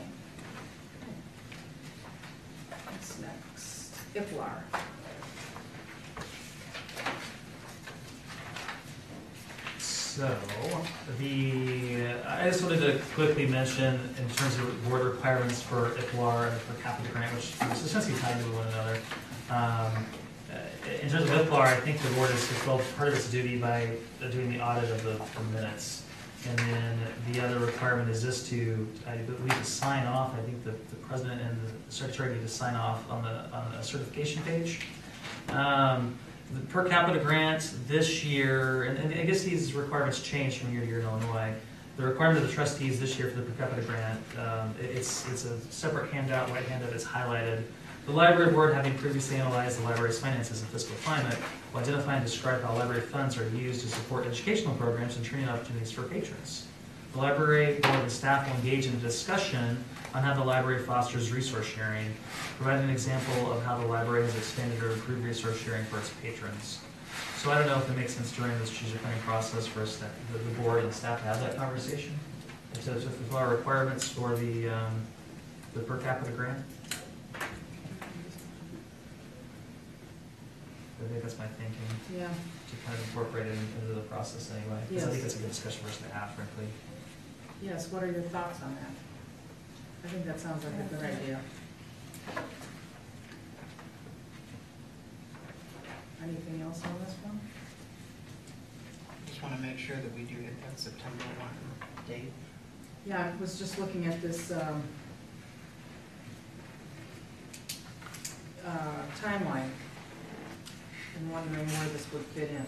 What's next? IFLAR. So, I just wanted to quickly mention in terms of board requirements for IFLAR and the per capita grant, which is essentially tied to one another. In terms of IFLAR, I think the board has fulfilled part of its duty by doing the audit of the minutes. And then the other requirement is just to, I believe, to sign off. I think the president and the secretary need to sign off on a certification page. The per capita grant this year, and I guess these requirements change from year to year in Illinois. The requirement of the trustees this year for the per capita grant, it's a separate handout, white handout that's highlighted. The library board, having previously analyzed the library's finances and fiscal climate, will identify and describe how library funds are used to support educational programs and training opportunities for patrons. The library board and staff will engage in a discussion on how the library fosters resource sharing, providing an example of how the library has expanded or improved resource sharing for its patrons. So I don't know if it makes sense during the strategic planning process for us, the board and staff to have that conversation. If there's our requirements for the per capita grant. I think that's my thinking, Yeah. to kind of incorporate it into the process anyway. Because I think Yes. that's a good discussion for us to have, frankly. Yes, what are your thoughts on that? I think that sounds like a good idea. Anything else on this one? Just want to make sure that we do hit that September 1 date. Yeah, I was just looking at this timeline and wondering where this would fit in.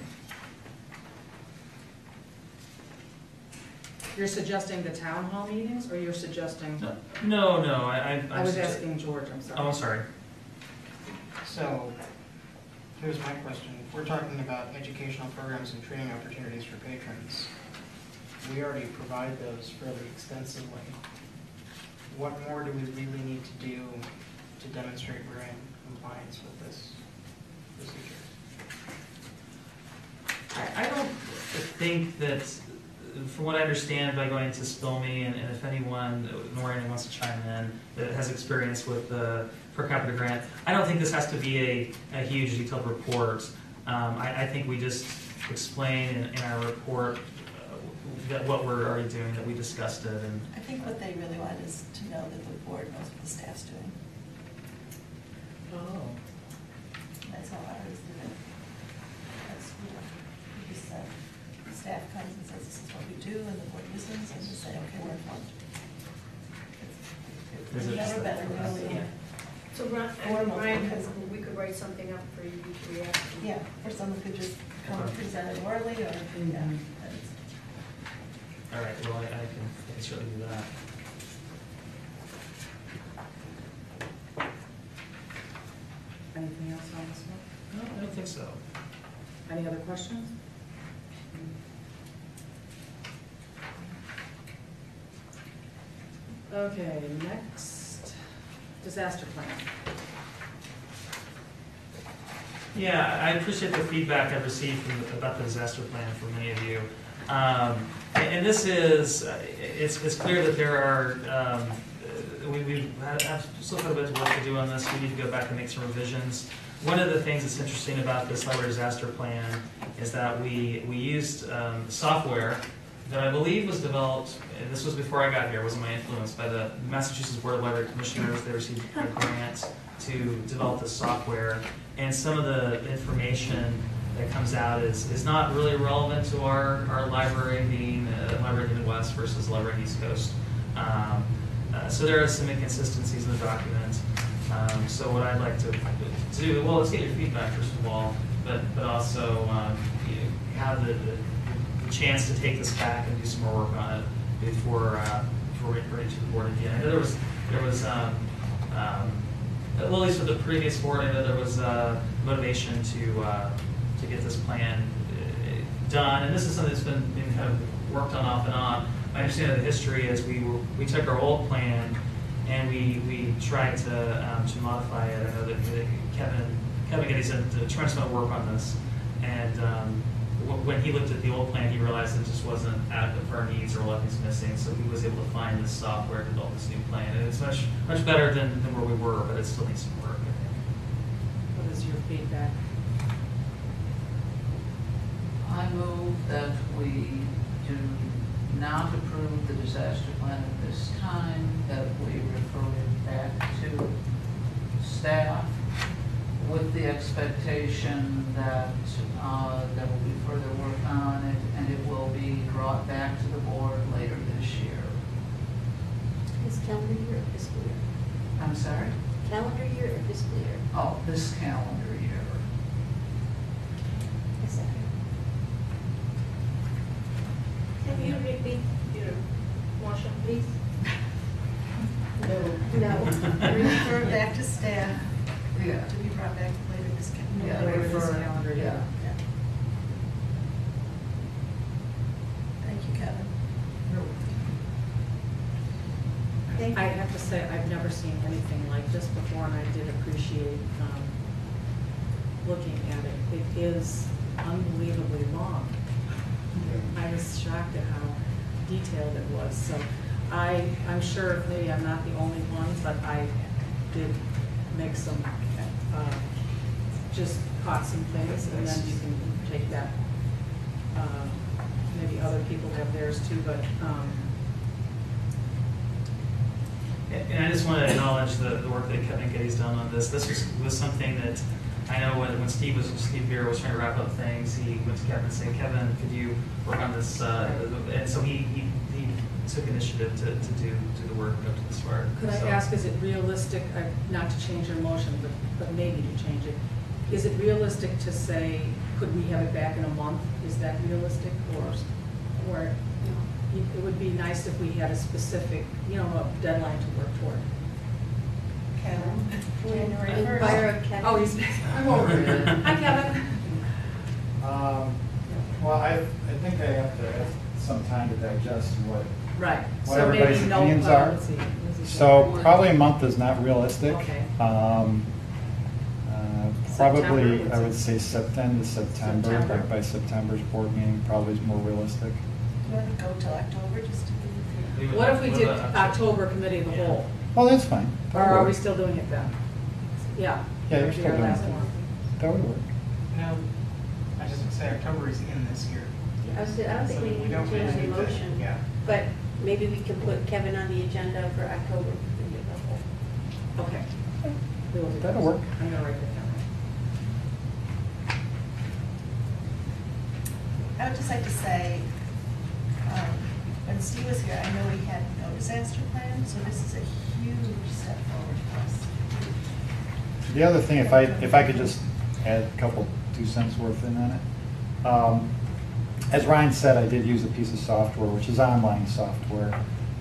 You're suggesting the town hall meetings, or you're suggesting? No, I was asking George, I'm sorry. Oh, I'm sorry. So, here's my question. If we're talking about educational programs and training opportunities for patrons, we already provide those fairly extensively. What more do we really need to do to demonstrate we're in compliance with this procedure? I don't think that, from what I understand by going to SPLME, and if anyone, Noreen wants to chime in, that has experience with the per capita grant, I don't think this has to be a huge detailed report. I think we just explain in our report that what we're already doing, that we discussed it, and I think what they really want is to know that the board knows what the staff's doing. Oh. That's how I always do it. That's, we just said, the staff comes and says, this is what we do, and the board listens, and just say, okay, we're informed. It's never better, really. So Formal. we could write something up for you to react to. Yeah, or someone could just come and present it orally, or, yeah. Mhm. that's- all right, well, I can certainly do that. Anything else on this one? No, I don't think so. Any other questions? Okay, next, disaster plan. Yeah, I appreciate the feedback I've received about the disaster plan from many of you. And this is, it's clear that there are, we have still got a bit of work to do on this. We need to go back and make some revisions. One of the things that's interesting about this library disaster plan is that we used software that I believe was developed, and this was before I got here, it wasn't my influence, by the Massachusetts Board of Library Commissioners. They received a grant to develop this software, and some of the information that comes out is not really relevant to our library, being Library of the Midwest versus Library of the East Coast. So there are some inconsistencies in the document. So what I'd like to do, well, let's get your feedback first of all, but also have the chance to take this back and do some more work on it before we bring it to the board again. I know there was at least with the previous board, I know there was motivation to get this plan done, and this is something that's been kind of worked on off and on. My understanding of the history is we took our old plan and we tried to modify it. I know that Kevin Geddes did a tremendous amount of work on this, and when he looked at the old plan, he realized it just wasn't adequate for our needs or a lot of things missing. So he was able to find this software to develop this new plan, and it's much better than where we were, but it still needs some work, I think. What is your feedback? I move that we do not approve the disaster plan at this time, that we refer it back to staff with the expectation that there will be further work on it, and it will be brought back to the board later this year. This calendar year or fiscal year? I'm sorry? Calendar year or fiscal year? Oh, this calendar year. Yes, sir. Can you repeat your motion, please? No. Refer back to staff Yeah. to be brought back later this Yeah, calendar. Later this refer- calendar year. yeah. Thank you, Kevin. Thank I you. have to say, I've never seen anything like this before, and I did appreciate looking at it. It is unbelievably long. I was shocked at how detailed it was. So I'm sure maybe I'm not the only one, but I did make some, just caught some things, and then you can take that. Maybe other people have theirs too, but And I just want to acknowledge the work that Kevin Geddes done on this. This was something that I know when Steve Beer was trying to wrap up things, he went to Kevin and said, Kevin, could you work on this? And so he took initiative to do the work up to this far. could I So- ask, is it realistic, not to change your motion, but maybe to change it? Is it realistic to say, could we have it back in a month? Is that realistic, or it would be nice if we had a specific, a deadline to work toward? Kevin, January Inquire 1st. of Kevin. Oh, he's back. I'm over it. Hi, Kevin. Well, I think I have to have some time to digest Right. what So maybe everybody's no, opinions are. let's see. This is So January. probably a month is not realistic. Okay. Probably, September, I would say end of September, September. by September's board meeting, probably is more realistic. Do you want to go till October just to be? What if we did about October committee of the Yeah. whole? Oh, that's fine. Or That would are we work. still doing it then? Yeah. Yeah, you're That'd be still our doing last it. one. That would work. No, I just would say October is in this year. I was So thinking we we don't can change really the need to- motion, Yeah. but maybe we can put Kevin on the agenda for October. Committee of the whole. Okay. We will do that. That'll work. I'm gonna write that down. I would just like to say, when Steve was here, I know he had no disaster plan, so this is a huge step forward for us. The other thing, if I could just add a couple 2 cents worth in on it. As Ryan said, I did use a piece of software, which is online software.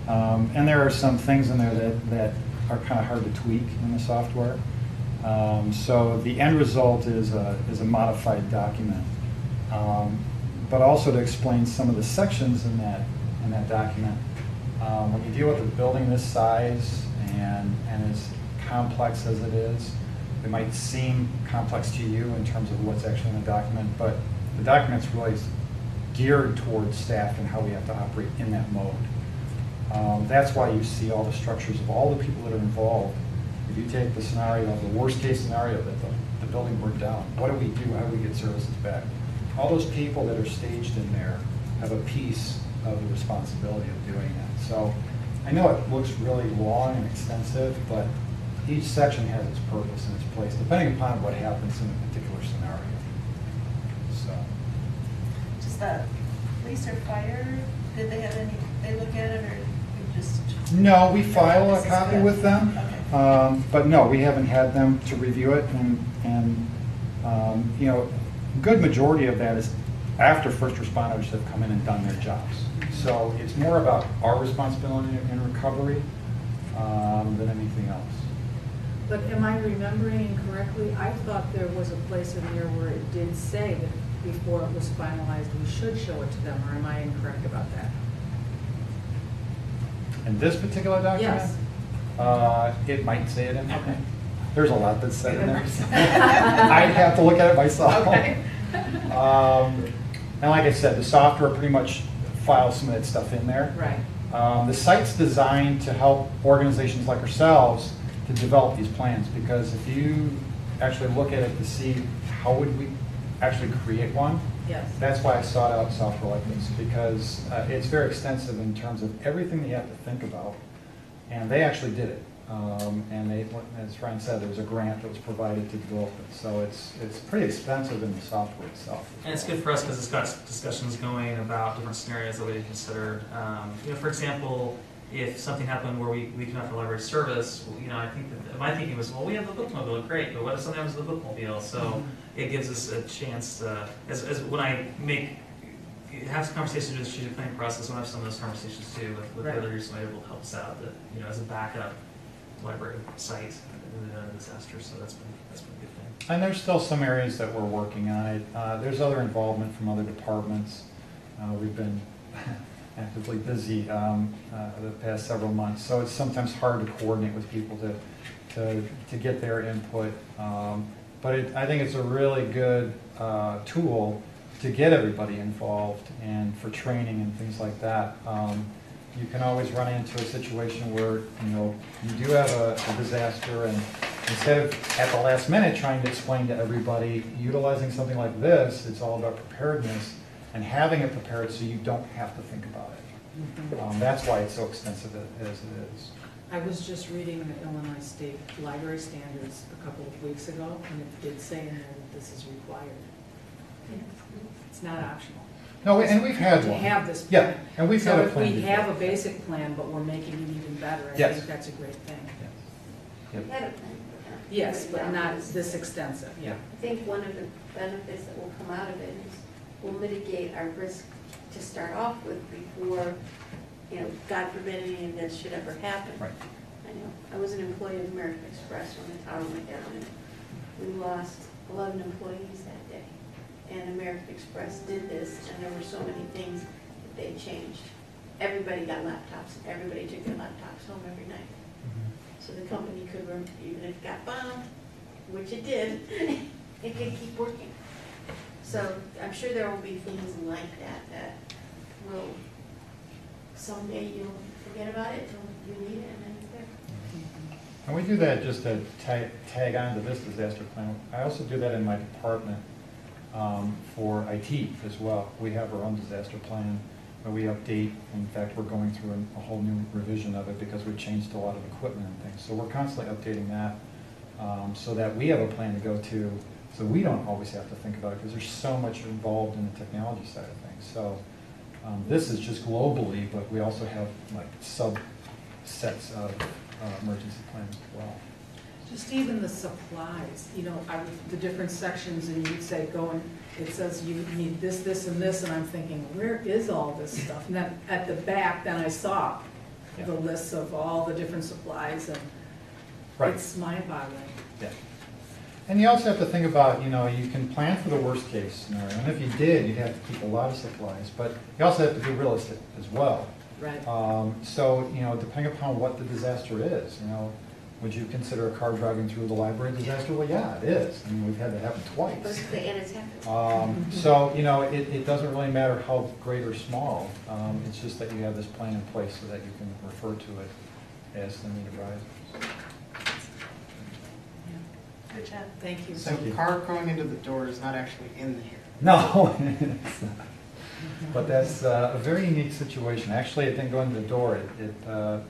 And there are some things in there that are kind of hard to tweak in the software. So the end result is a modified document. But also to explain some of the sections in that document. When you deal with a building this size and as complex as it is, it might seem complex to you in terms of what's actually in the document, but the document's really geared towards staff and how we have to operate in that mode. That's why you see all the structures of all the people that are involved. If you take the scenario, the worst case scenario that the building burned down, what do we do? How do we get services back? All those people that are staged in there have a piece of the responsibility of doing that. So I know it looks really long and extensive, but each section has its purpose and its place, depending upon what happens in a particular scenario. So, Just the police or fire, did they have any, they look at it, or we just? no, we file a This is copy good. with them. Okay. But no, we haven't had them to review it, and you know, good majority of that is after first responders have come in and done their jobs. So it's more about our responsibility in recovery than anything else. But am I remembering incorrectly? I thought there was a place in there where it did say that before it was finalized, we should show it to them, or am I incorrect about that? In this particular document? Yes. It might say it in there. Okay. There's a lot that's said in there. I'd have to look at it myself. Okay. And like I said, the software pretty much files some of that stuff in there. Right. The site's designed to help organizations like ourselves to develop these plans, because if you actually look at it to see how would we actually create one, Yes. that's why I sought out software like this, because it's very extensive in terms of everything that you have to think about, and they actually did it. And they, as Ryan said, there was a grant that was provided to develop it, so it's pretty expensive in the software itself. And it's good for us because it's got discussions going about different scenarios that we considered. You know, for example, if something happened where we couldn't offer library service, well, you know, I think that my thinking was, well, we have the bookmobile, great, but what if something happens to the bookmobile? So it gives us a chance to, as when I have some conversations with the strategic planning process, when I have some of those conversations too with Right. the other somebody able to help us out, that, you know, as a backup library site in the event of disaster. So that's been a good thing. And there's still some areas that we're working on it. There's other involvement from other departments. We've been actively busy the past several months, so it's sometimes hard to coordinate with people to get their input. But I think it's a really good tool to get everybody involved and for training and things like that. You can always run into a situation where, you know, you do have a disaster, and instead of at the last minute trying to explain to everybody, utilizing something like this, it's all about preparedness and having it prepared so you don't have to think about it. That's why it's so extensive as it is. I was just reading the Illinois State Library Standards a couple of weeks ago, and it did say in there that this is required. It's not optional. No, and we've had To one. have this Yeah, plan. and we've had a plan So if we before. have a basic plan, but we're making it even better, I Yes. think that's a great thing. Yep. We had a plan. Yes, but not this extensive, yeah. I think one of the benefits that will come out of it is we'll mitigate our risk to start off with before, you know, God forbid any of this should ever happen. Right. I know, I was an employee of American Express when the tower went down, and we lost 11 employees that day. And American Express did this, and there were so many things that they changed. Everybody got laptops, and everybody took their laptops home every night. So the company could run, even if it got bombed, which it did, it could keep working. So I'm sure there will be things like that will, someday you'll forget about it till you need it, and then it's there. And we do that just to tag on to this disaster plan. I also do that in my department for IT as well. We have our own disaster plan where we update. In fact, we're going through a whole new revision of it because we've changed a lot of equipment and things. So we're constantly updating that so that we have a plan to go to, so we don't always have to think about it because there's so much involved in the technology side of things. So this is just globally, but we also have like subsets of emergency plans as well. Just even the supplies, you know, the different sections, and you'd say, go and, it says you need this, this, and this, and I'm thinking, where is all this stuff? And then at the back, then I saw the lists of all the different supplies, and Right. it's mind-boggling. Yeah. And you also have to think about, you know, you can plan for the worst case scenario, and if you did, you'd have to keep a lot of supplies, but you also have to be realistic as well. Right. So, you know, depending upon what the disaster is, you know, would you consider a car driving through the library disaster? Well, yeah, it is. I mean, we've had that happen twice. And it's happened. So, you know, it doesn't really matter how great or small. It's just that you have this plan in place so that you can refer to it as the need arises. Good job. Thank you. So the car going into the door is not actually in there. No, it's not. But that's a very unique situation. Actually, it didn't go into the door.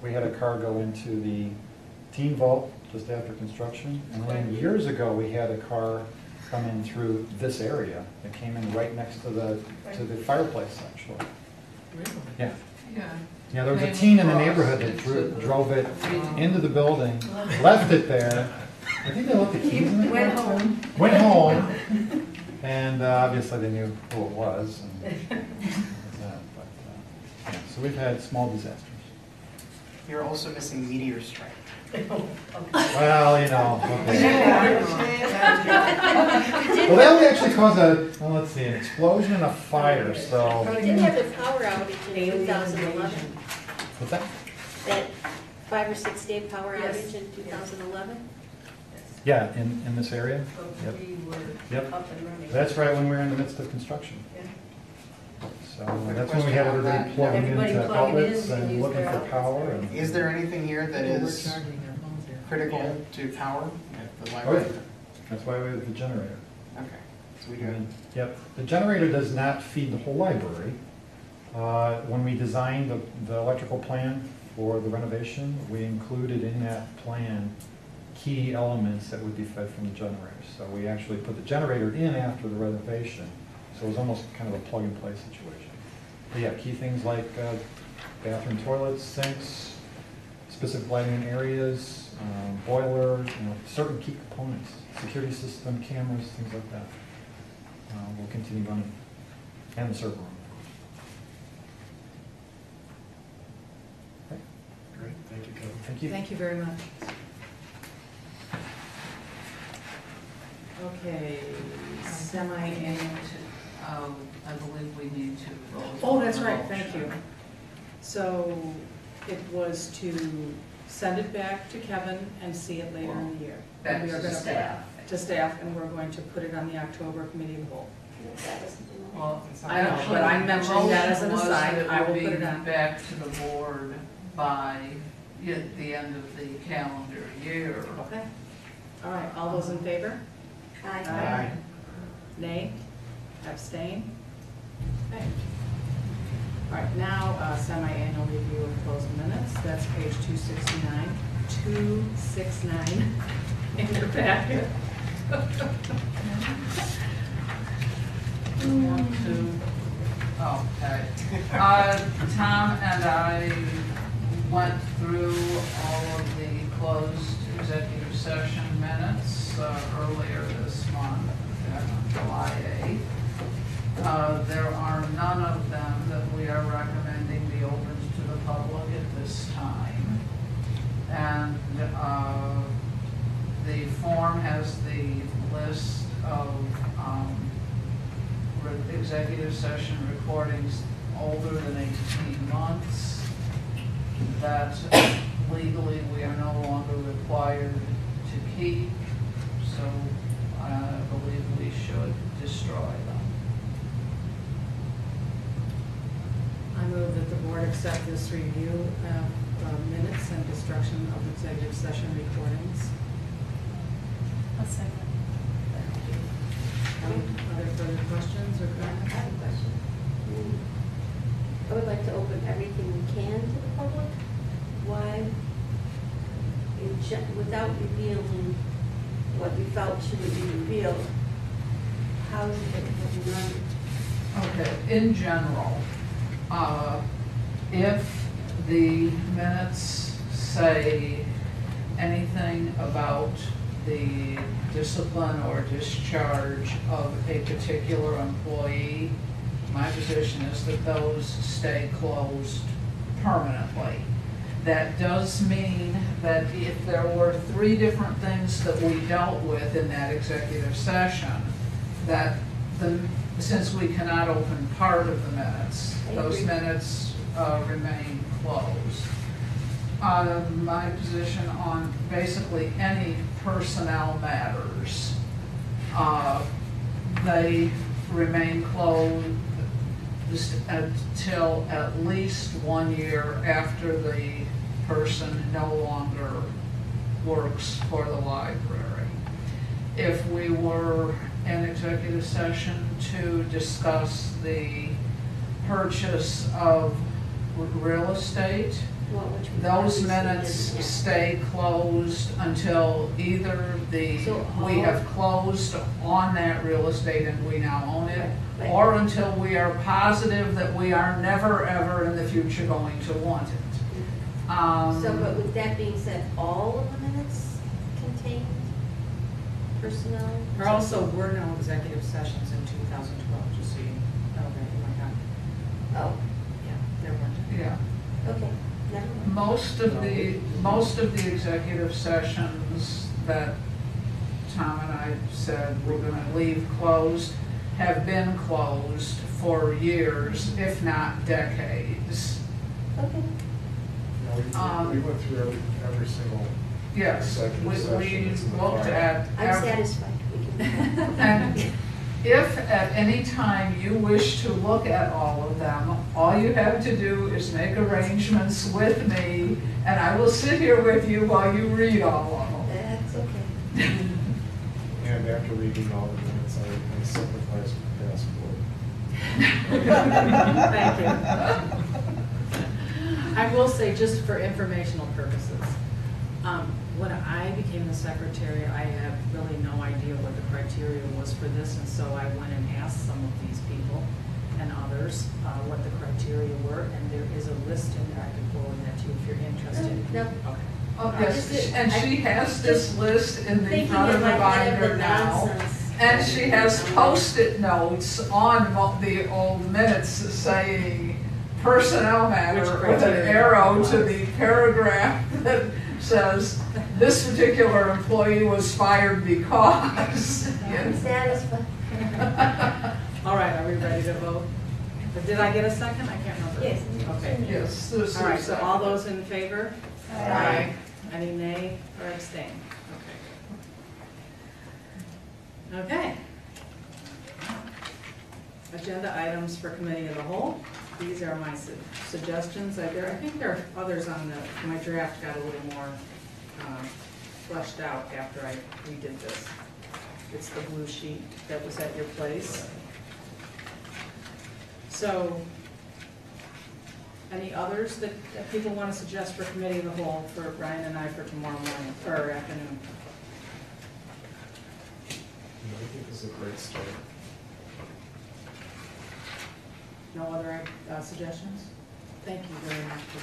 We had a car go into the teen vault just after construction. And then years ago, we had a car come in through this area. It came in right next to the fireplace, actually. Really? Yeah. Yeah, Yeah, there was a teen in the neighborhood that drove it into the building, left it there. I think they left the keys in the Went car, too. home. Went home, and obviously they knew who it was. And that was that. But, yeah, so we've had small disasters. You're also missing meteor strike. Well, you know. Okay. Well, that would actually cause let's see, an explosion and a fire, so. We did have a power outage in 2011. What's that? That 5 or 6 day power outage in 2011. Yeah, in this area? Yep. Yep. That's right when we were in the midst of construction. So that's when we had everybody plugging Everybody into plugging in outlets to and use looking their for outlets. power. And Is there anything here that is critical to power at the library? Oh, yeah. That's why we have the generator. Okay, so we do have. Yep, the generator does not feed the whole library. When we designed the electrical plan for the renovation, we included in that plan key elements that would be fed from the generator. So we actually put the generator in after the renovation, so it was almost kind of a plug-and-play situation. But yeah, key things like bathroom toilets, sinks, specific lighting areas, boiler, certain key components, security system, cameras, things like that. Will continue running, and the server room. Okay. Great, thank you, Kevin. Thank you. Thank you very much. Okay, semi-annual. I believe we need to vote. Oh, that's on right, the thank you. motion. So it was to send it back to Kevin and see it later in the year. Back We are to gonna- staff. To staff, and we're going to put it on the October committee of the whole. That was- Well, I know, but I'm mentioning that as an aside. the motion was I will that put it it would on. be back to the board by the end of the calendar year. Okay. All right, all those in favor? Aye. Nay? Abstain? Okay. All right, now, semi-annual review of closed minutes, that's page 269, 269 in your packet. Okay. Tom and I went through all of the closed executive session minutes earlier this month, July 8th. There are none of them that we are recommending be opened to the public at this time. And the form has the list of executive session recordings older than 18 months that legally we are no longer required to keep. So I believe we should destroy them. I move that the board accept this review of minutes and destruction of executive session recordings. I'll second. Are there further questions or I comments? have a question. I would like to open everything we can to the public. Why, without revealing what we felt should be revealed, how is it run? Okay, in general, if the minutes say anything about the discipline or discharge of a particular employee, my position is that those stay closed permanently. That does mean that if there were 3 different things that we dealt with in that executive session, that since we cannot open part of the minutes, I those agree. minutes remain closed. My position on basically any personnel matters, they remain closed until at least 1 year after the person no longer works for the library. If we were in executive session to discuss the purchase of real estate, Well, which we those obviously minutes didn't have. stay closed until either So we all- have closed on that real estate and we now own it, Right. or until we are positive that we are never, ever in the future going to want it. So, but with that being said, all of the minutes contain personnel? There also were no executive sessions in 2012, just so you know that, oh my God. Oh, Yeah, there weren't. Yeah. okay, never mind. Most of the executive sessions that Tom and I said we're gonna leave closed have been closed for years, if not decades. Okay. We went through every single, Yes, Executive we sessions in the looked file. at. I'm every- satisfied. We can- And if at any time you wish to look at all of them, all you have to do is make arrangements with me, and I will sit here with you while you read all of them. That's okay. and after reading all the minutes, I sympathize with the past board. Thank you. I will say, just for informational purposes, when I became the secretary, I had really no idea what the criteria was for this, and so I went and asked some of these people and others what the criteria were, and there is a list in there I can forward that to you if you're interested. No. Okay. Oh, I yes, just- and she has this list in the Thinking front of in the my head of binder the now. nonsense. And she has Post-it notes on the old minutes saying personnel matter Which with an criteria arrow to was. the paragraph that says, this particular employee was fired because. I'm satisfied. All right, are we ready to vote? But did I get a second? I can't remember. Yes. Okay. Yes. there's All right, so all second. those in favor? Aye. Any nay or abstain? Okay. Okay. Agenda items for committee of the whole. These are my suggestions. I think there are others on my draft got a little more fleshed out after I redid this. It's the blue sheet that was at your place. So, any others that people want to suggest for committee of the whole for Brian and I for tomorrow morning, or afternoon? I think this is a great start. No other suggestions? Thank you very much for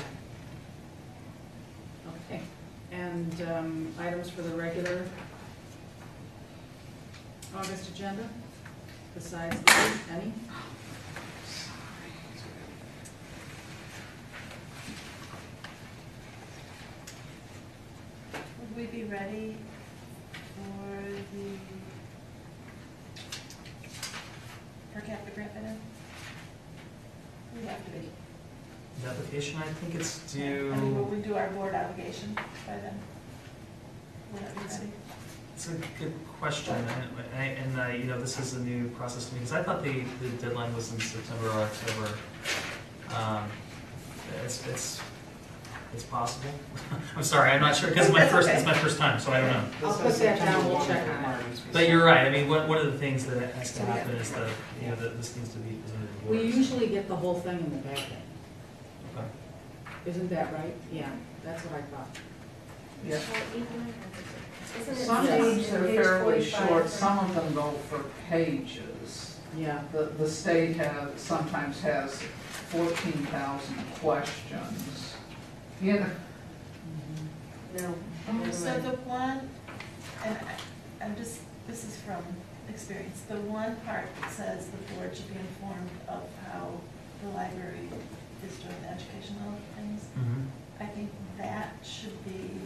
that. Okay, and items for the regular August agenda, besides these, any? Would we be ready for the per capita grant bidder? We have to be. The application, I think it's I mean, will due, we do our board obligation by then? Will that be ready? it's a good question, and you know, this is a new process to me, because I thought the deadline was in September or October. It's possible. I'm sorry, I'm not sure, because it's my first time, so I don't know. I'll put that down, we'll check on it. But you're right, I mean, one of the things that has to happen is that, you know, that this needs to be presented to the board. We usually get the whole thing in the packet. Okay. Isn't that right? Yeah, that's what I thought. Yeah. Isn't it Some Yes. meetings are page fairly 45? short, some of them go for pages. Yeah. The state sometimes has 14,000 questions. You know, No. never So mind. the one, and I'm just, this is from experience, the one part that says the board should be informed of how the library is doing the educational things, Mhm. I think that should be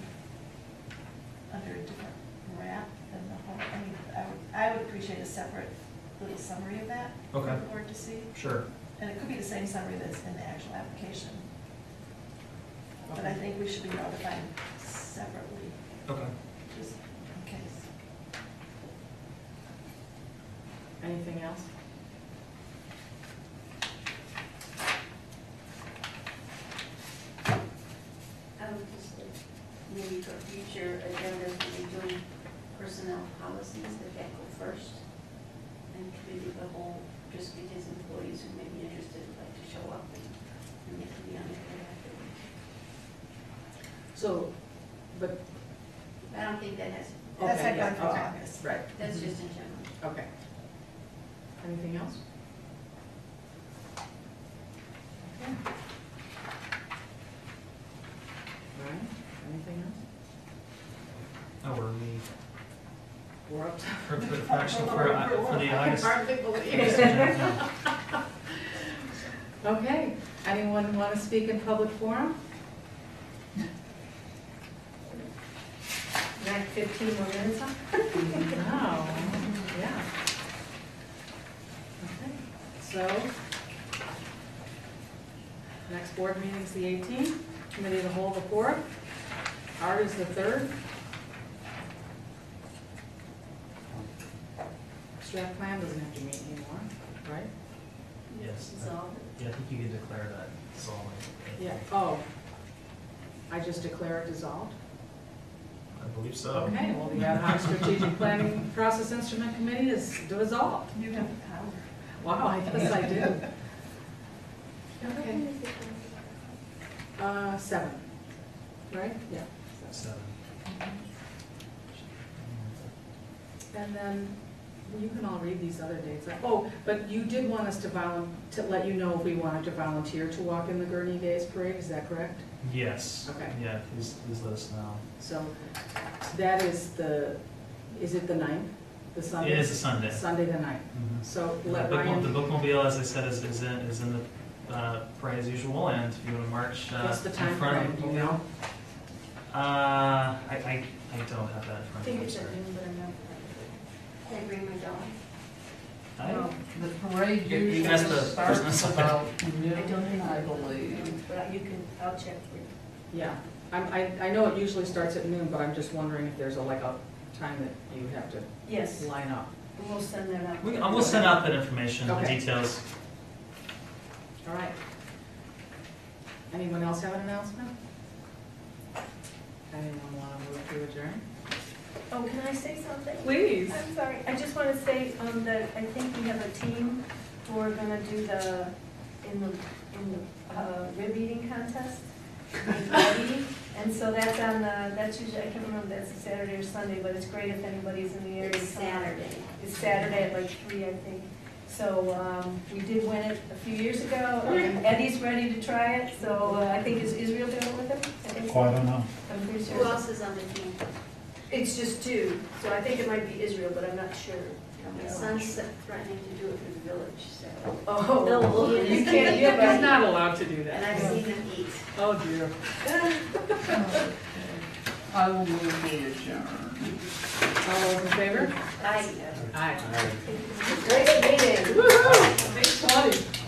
under a different wrap than the whole, I mean, I would appreciate a separate little summary of that for Okay. the board to see. Sure. And it could be the same summary that's in the actual application. But I think we should be notified separately, Okay. just in case. Anything else? I would just like, maybe for future agendas, when we do personnel policies, that go first. And committee of the whole, just because employees who may be interested would like to show up and they can be on it afterwards. So, but, I don't think that has, That's okay, not yeah, going for okay, August. right, that's just in general. okay. Anything else? Okay. Ryan, anything else? Oh, we're me. We're up to. For the August. Hardly believe August it. agenda. Okay, anyone want to speak in public forum? Like 15 more minutes, huh? Wow, yeah. Okay, so, next board meeting's the 18th, committee of the whole the 4th, art is the 3rd. Strat plan doesn't have to meet anymore, right? Yes. Dissolve. Yeah, I think you can declare that dissolving. Yeah, oh, I just declare it dissolved? I believe so. Okay, well, the ad hoc strategic planning process instrument committee is dissolved. You have the power. Wow, I guess I do. What Okay, time is it? 7, right? Yeah. 7. And then, you can all read these other dates. Oh, but you did want us to let you know if we wanted to volunteer to walk in the Gurney Days Parade, is that correct? Yes. Okay. Yeah, please let us know. So, that is is it the 9th? The Sunday? It is a Sunday. Sunday the 9th. Mhm. So The let bookmobile, the Ryan, bookmobile, as I said, is in the parade as usual, and if you want to march what's the in time front frame, of do the you know? I don't have that in I front of think me, it's sorry. at noon, but I'm not. Can I bring my dog? The parade You usually asked the starts person. about I don't noon, think I I believe. But you can, I'll check for you. Yeah, I know it usually starts at noon, but I'm just wondering if there's like a time that you have to Yes, line up. we'll send that out. We'll send out that information, the Okay. details. All right. Anyone else have an announcement? Anyone want to move to adjourn? Oh, can I say something? Please. I'm sorry, I just want to say that I think we have a team who are gonna do in the rib eating contest. And so that's that's usually, I can't remember if that's a Saturday or Sunday, but it's great if anybody's in the area. It's Saturday. It's Saturday at like 3, I think. So we did win it a few years ago, and Eddie's ready to try it, so I think is Israel doing it with him? I think so. Oh, I don't know. I'm pretty sure. Who else is on the team? It's just 2, so I think it might be Israel, but I'm not sure. My son's threatening to do it for the village, so. Oh, No, you can't, He's not allowed to do And I've that. seen him eat. Oh, dear. I will move the adjourn. All those in favor? I, Aye. great meeting. Woo-hoo! Thanks, Tony.